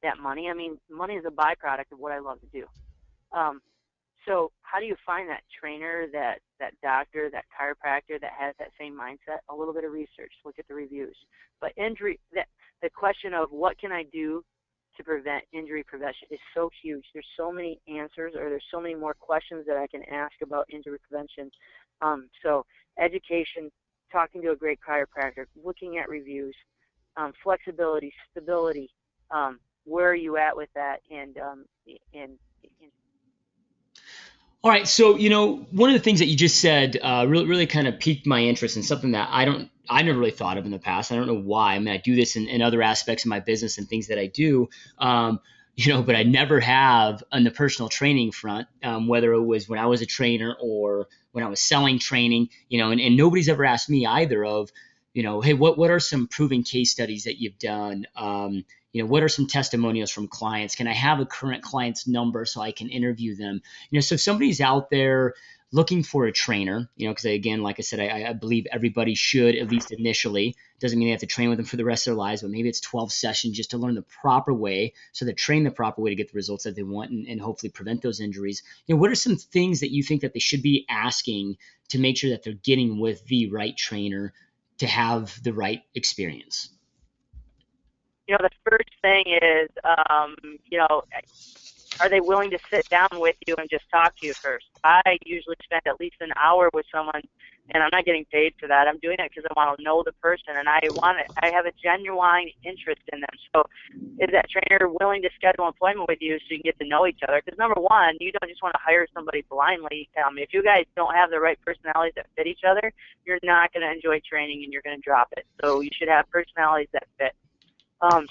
that money. I mean, money is a byproduct of what I love to do. So how do you find that trainer, that doctor, that chiropractor that has that same mindset? A little bit of research, look at the reviews. But the question of what can I do to prevent injury prevention is so huge. There's so many answers, or there's so many more questions that I can ask about injury prevention. So education, talking to a great chiropractor, looking at reviews, flexibility, stability, where are you at with that, and All right, so one of the things that you just said really kind of piqued my interest in something that I never really thought of in the past. I don't know why. I mean, I do this in other aspects of my business and things that I do, but I never have on the personal training front, whether it was when I was a trainer or when I was selling training, and nobody's ever asked me either of, hey, what are some proven case studies that you've done? What are some testimonials from clients? Can I have a current client's number so I can interview them? So if somebody's out there looking for a trainer, because again, like I said, I believe everybody should, at least initially. Doesn't mean they have to train with them for the rest of their lives, but maybe it's 12 sessions just to learn the proper way, so they train the proper way to get the results that they want and hopefully prevent those injuries. What are some things that you think that they should be asking to make sure that they're getting with the right trainer to have the right experience? The first thing is, are they willing to sit down with you and just talk to you first? I usually spend at least an hour with someone, and I'm not getting paid for that. I'm doing it because I want to know the person, and I have a genuine interest in them. So is that trainer willing to schedule an appointment with you so you can get to know each other? Because number one, you don't just want to hire somebody blindly. If you guys don't have the right personalities that fit each other, you're not going to enjoy training, and you're going to drop it. So you should have personalities that fit.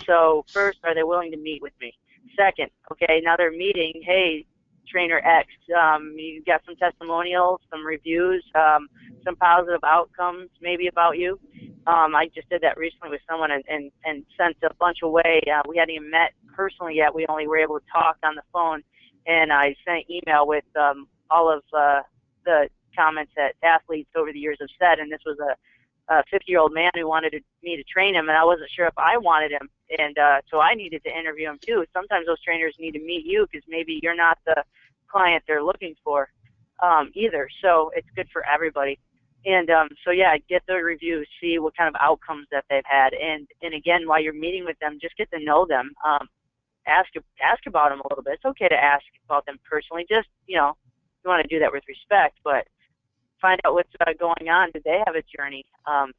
So first, are they willing to meet with me? Second, okay, now they're meeting, hey, trainer X, you got some testimonials, some reviews, some positive outcomes maybe about you. I just did that recently with someone and sent a bunch away. We hadn't even met personally yet. We only were able to talk on the phone, and I sent an email with all of the comments that athletes over the years have said, and this was a 50-year-old man who wanted me to train him, and I wasn't sure if I wanted him, and so I needed to interview him too. Sometimes those trainers need to meet you because maybe you're not the client they're looking for either. So it's good for everybody. And so yeah, get their reviews, see what kind of outcomes that they've had, and again, while you're meeting with them, just get to know them. Ask about them a little bit. It's okay to ask about them personally. Just you want to do that with respect, but find out what's going on. Do they have a journey? I've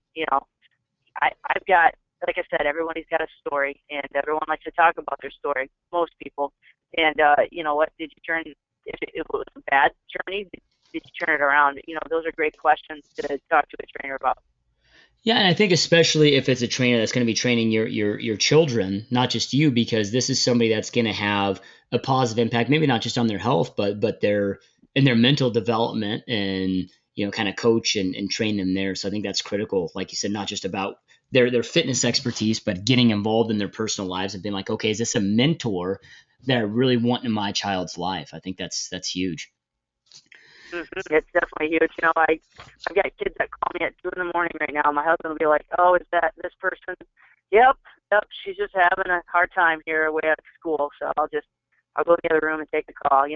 got, like I said, everybody's got a story, and everyone likes to talk about their story, most people. And what, did you turn if it was a bad journey, did you turn it around? Those are great questions to talk to a trainer about. Yeah, and I think especially if it's a trainer that's going to be training your children, not just you, because this is somebody that's going to have a positive impact, maybe not just on their health, but their in their mental development, and kind of coach and train them there. So I think that's critical. Like you said, not just about their fitness expertise, but getting involved in their personal lives and being like, okay, is this a mentor that I really want in my child's life? I think that's huge. Mm-hmm. It's definitely huge. I've got kids that call me at 2 in the morning right now. My husband will be like, "Oh, is that this person?" Yep. She's just having a hard time here away at school, so I'll go in the other room and take the call.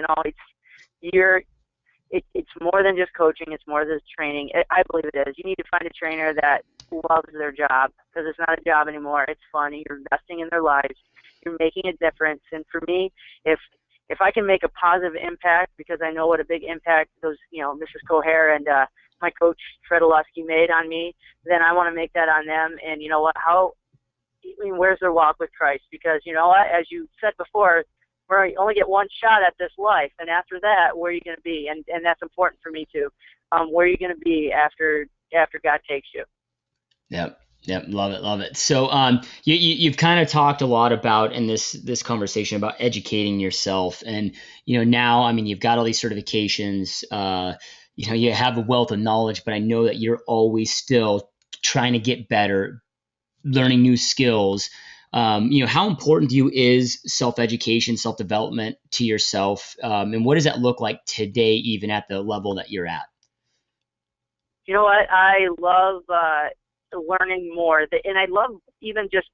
It's more than just coaching. It's more than just training. I believe it is. You need to find a trainer that loves their job, because it's not a job anymore. It's fun. You're investing in their lives. You're making a difference. And for me, if I can make a positive impact, because I know what a big impact those, Mrs. Coher and my coach Fred Olusky made on me, then I want to make that on them. And you know what? Where's their walk with Christ? Because as you said before, we only get one shot at this life, and after that, where are you going to be? And that's important for me too. Where are you going to be after God takes you? Yep. Yep. Love it. So, you've kind of talked a lot about in this conversation about educating yourself, and now, I mean, you've got all these certifications. You have a wealth of knowledge, but I know that you're always still trying to get better, learning new skills. How important to you is self-education, self-development to yourself, and what does that look like today, even at the level that you're at? You know what? I love learning more, and I love even just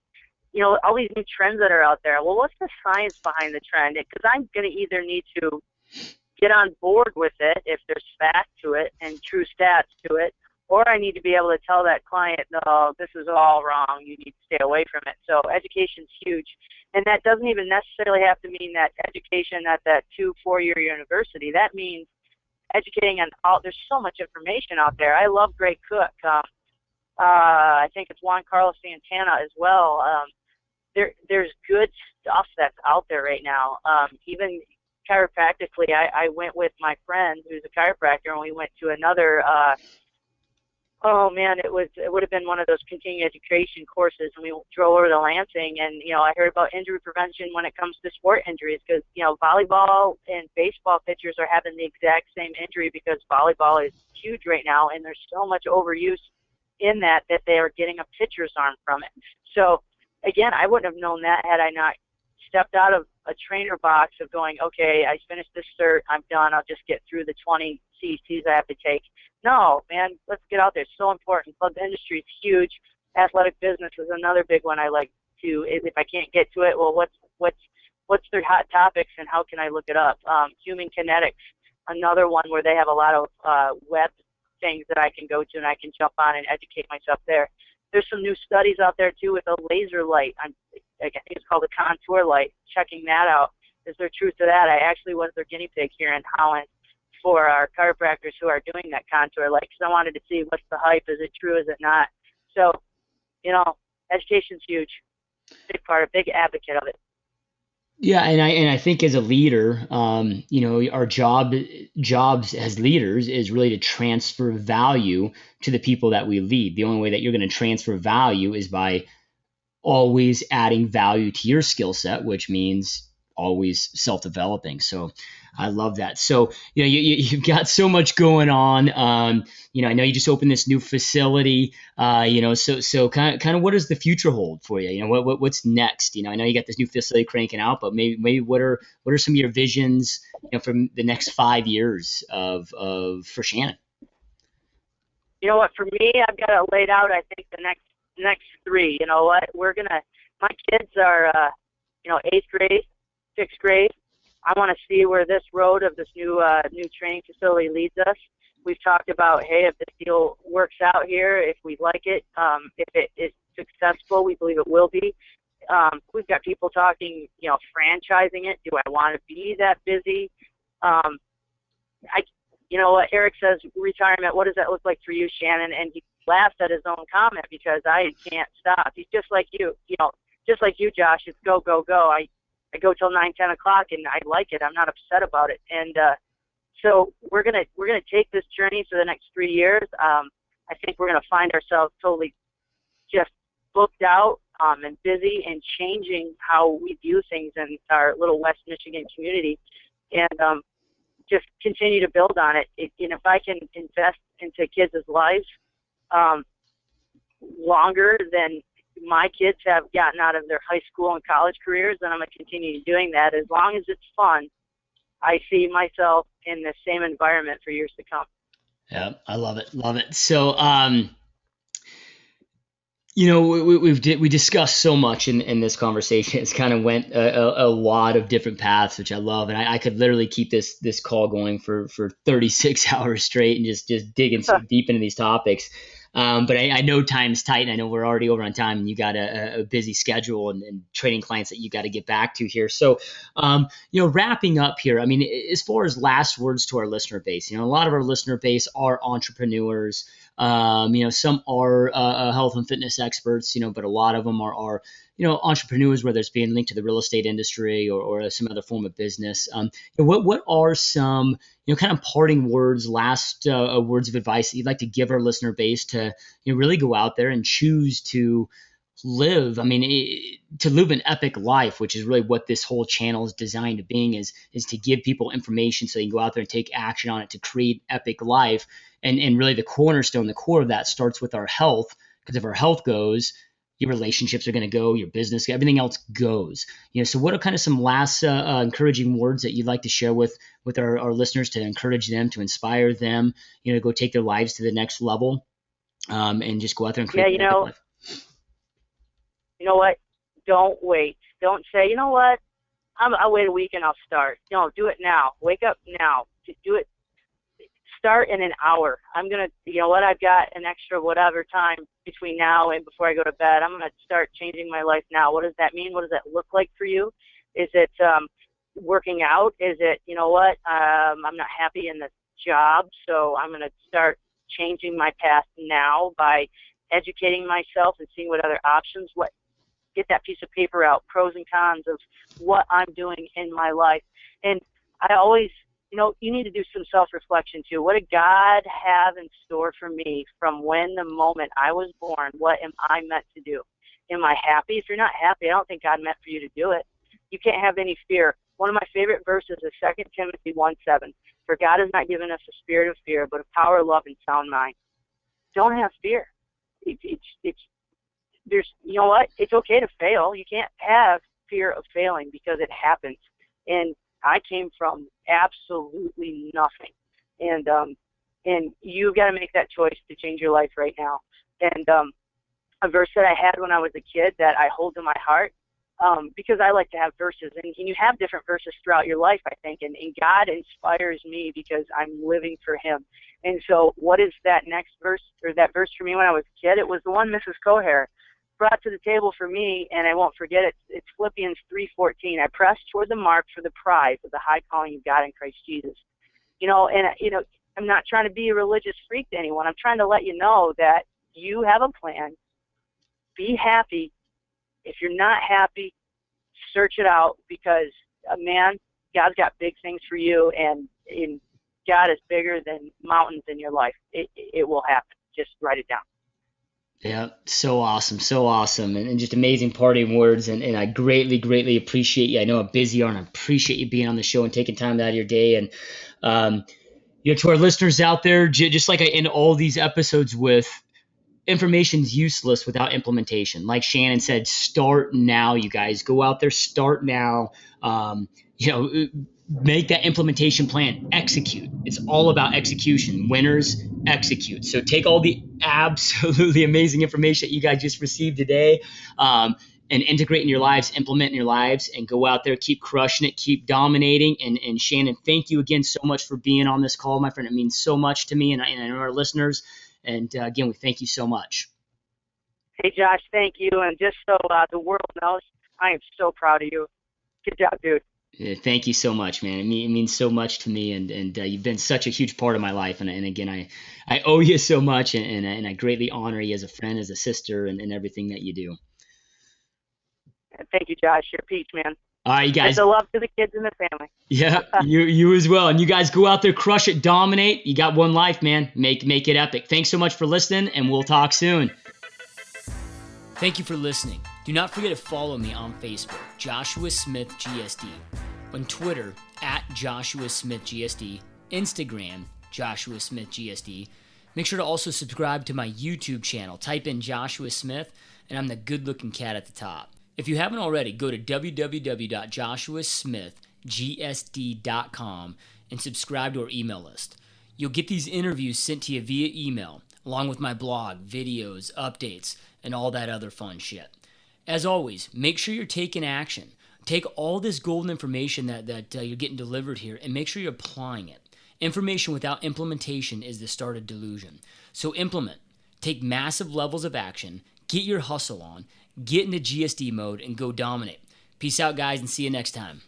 all these new trends that are out there. Well, what's the science behind the trend? Because I'm going to either need to get on board with it if there's fact to it and true stats to it, or I need to be able to tell that client, no, this is all wrong. You need to stay away from it. So education's huge, and that doesn't even necessarily have to mean that education at that 2-4-year university. That means educating on all. There's so much information out there. I love Greg Cook. I think it's Juan Carlos Santana as well. There's good stuff that's out there right now. Even chiropractically, I went with my friend who's a chiropractor, and we went to another. Oh man, it would have been one of those continuing education courses, and we drove over to Lansing, and I heard about injury prevention when it comes to sport injuries, because volleyball and baseball pitchers are having the exact same injury because volleyball is huge right now, and there's so much overuse in that they are getting a pitcher's arm from it. So again, I wouldn't have known that had I not stepped out of a trainer box of going, okay, I finished this cert, I'm done, I'll just get through the 20 CECs I have to take. No, man, let's get out there. It's so important. Club industry is huge. Athletic business is another big one I like to. If I can't get to it, well, what's their hot topics and how can I look it up? Human kinetics, another one where they have a lot of web things that I can go to and I can jump on and educate myself there. There's some new studies out there too with a laser light. I think it's called a contour light. Checking that out. Is there truth to that? I actually was their guinea pig here in Holland for our chiropractors who are doing that contour light, because I wanted to see what's the hype. Is it true? Is it not? So, education's huge. Big part, a big advocate of it. Yeah, and I think as a leader, our jobs as leaders is really to transfer value to the people that we lead. The only way that you're going to transfer value is by always adding value to your skill set, which means always self-developing. So I love that. So, you've got so much going on. I know you just opened this new facility, so kind of what does the future hold for you? What's next? I know you got this new facility cranking out, but maybe what are some of your visions, from the next 5 years for Shannon? You know what, for me, I've got it laid out, I think the next 3, my kids are, 8th grade, 6th grade. I want to see where this road of this new training facility leads us. We've talked about, hey, if this deal works out here, if we like it, if it is successful, we believe it will be. We've got people talking, franchising it. Do I want to be that busy? Eric says retirement. What does that look like for you, Shannon? And he laughs at his own comment because I can't stop. He's just like you, just like you, Josh. It's go, go, go. I go till 9, 10 o'clock, and I like it. I'm not upset about it. And so we're gonna take this journey for the next 3 years. I think we're gonna find ourselves totally just booked out and busy, and changing how we view things in our little West Michigan community, and just continue to build on it. And if I can invest into kids' lives longer than my kids have gotten out of their high school and college careers, then I'm going to continue doing that. As long as it's fun, I see myself in the same environment for years to come. Yeah, I love it. Love it. So, we discussed so much in this conversation. It's kind of went a lot of different paths, which I love, and I could literally keep this call going for 36 hours straight and just digging so deep into these topics. But I know time's tight, and I know we're already over on time, and you got a busy schedule and training clients that you got to get back to here. So, wrapping up here, I mean, as far as last words to our listener base, a lot of our listener base are entrepreneurs. Some are health and fitness experts, but a lot of them are entrepreneurs, whether it's being linked to the real estate industry or some other form of business. What are some kind of parting words, last words of advice that you'd like to give our listener base to really go out there and choose to live? I mean, to live an epic life, which is really what this whole channel is designed to being, is to give people information so they can go out there and take action on it to create epic life. And really the cornerstone, the core of that starts with our health, because if our health goes, your relationships are going to go, your business, everything else goes. So what are kind of some last encouraging words that you'd like to share with our listeners to encourage them, to inspire them, to go take their lives to the next level, and just go out there and create an epic life? You know what? Don't wait. Don't say, what? I'll wait a week and I'll start. No, do it now. Wake up now. Do it. Start in an hour. I'm going to, I've got an extra whatever time between now and before I go to bed. I'm going to start changing my life now. What does that mean? What does that look like for you? Is it working out? Is it, I'm not happy in this job, so I'm going to start changing my path now by educating myself and seeing what other options, get that piece of paper out, pros and cons of what I'm doing in my life. And I always, you need to do some self-reflection too. What did God have in store for me from the moment I was born? What am I meant to do? Am I happy? If you're not happy, I don't think God meant for you to do it. You can't have any fear. One of my favorite verses is 2 Timothy 1:7. For God has not given us a spirit of fear, but of power, love, and sound mind. Don't have fear. There's, it's okay to fail. You can't have fear of failing because it happens. And I came from absolutely nothing, and you've got to make that choice to change your life right now. And a verse that I had when I was a kid that I hold in my heart, because I like to have verses, and you have different verses throughout your life, I think, and God inspires me because I'm living for Him. And so, what is that next verse, or that verse for me when I was a kid? It was the one Mrs. Coher brought to the table for me, and I won't forget it. It's Philippians 3:14. I press toward the mark for the prize of the high calling of God in Christ Jesus. I'm not trying to be a religious freak to anyone. I'm trying to let you know that you have a plan. Be happy. If you're not happy, search it out, because, God's got big things for you, and God is bigger than mountains in your life. It will happen. Just write it down. Yeah, so awesome, and just amazing parting words, and I greatly, greatly appreciate you. I know how busy you are, and I appreciate you being on the show and taking time out of your day. And to our listeners out there, just like I end all these episodes with, information's useless without implementation. Like Shannon said, start now, you guys. Go out there, start now. Make that implementation plan, execute. It's all about execution. Winners execute. So take all the absolutely amazing information that you guys just received today, and integrate in your lives, implement in your lives, and go out there, keep crushing it, keep dominating. And Shannon, thank you again so much for being on this call, my friend. It means so much to me and I know our listeners. And again, we thank you so much. Hey, Josh, thank you. And just so the world knows, I am so proud of you. Good job, dude. Yeah, thank you so much, man. It means so much to me, and you've been such a huge part of my life. And again, I owe you so much, and I greatly honor you as a friend, as a sister, and everything that you do. Thank you, Josh. You're a peach, man. All right, you guys. It's a love to the kids and the family. Yeah, you as well. And you guys go out there, crush it, dominate. You got one life, man. Make it epic. Thanks so much for listening, and we'll talk soon. Thank you for listening. Do not forget to follow me on Facebook, Joshua Smith GSD, on Twitter @Joshua Smith GSD, Instagram Joshua Smith GSD. Make sure to also subscribe to my YouTube channel. Type in Joshua Smith, and I'm the good-looking cat at the top. If you haven't already, go to www.joshuasmithgsd.com and subscribe to our email list. You'll get these interviews sent to you via email, along with my blog, videos, updates, and all that other fun shit. As always, make sure you're taking action. Take all this golden information that you're getting delivered here and make sure you're applying it. Information without implementation is the start of delusion. So implement. Take massive levels of action. Get your hustle on. Get into GSD mode and go dominate. Peace out, guys, and see you next time.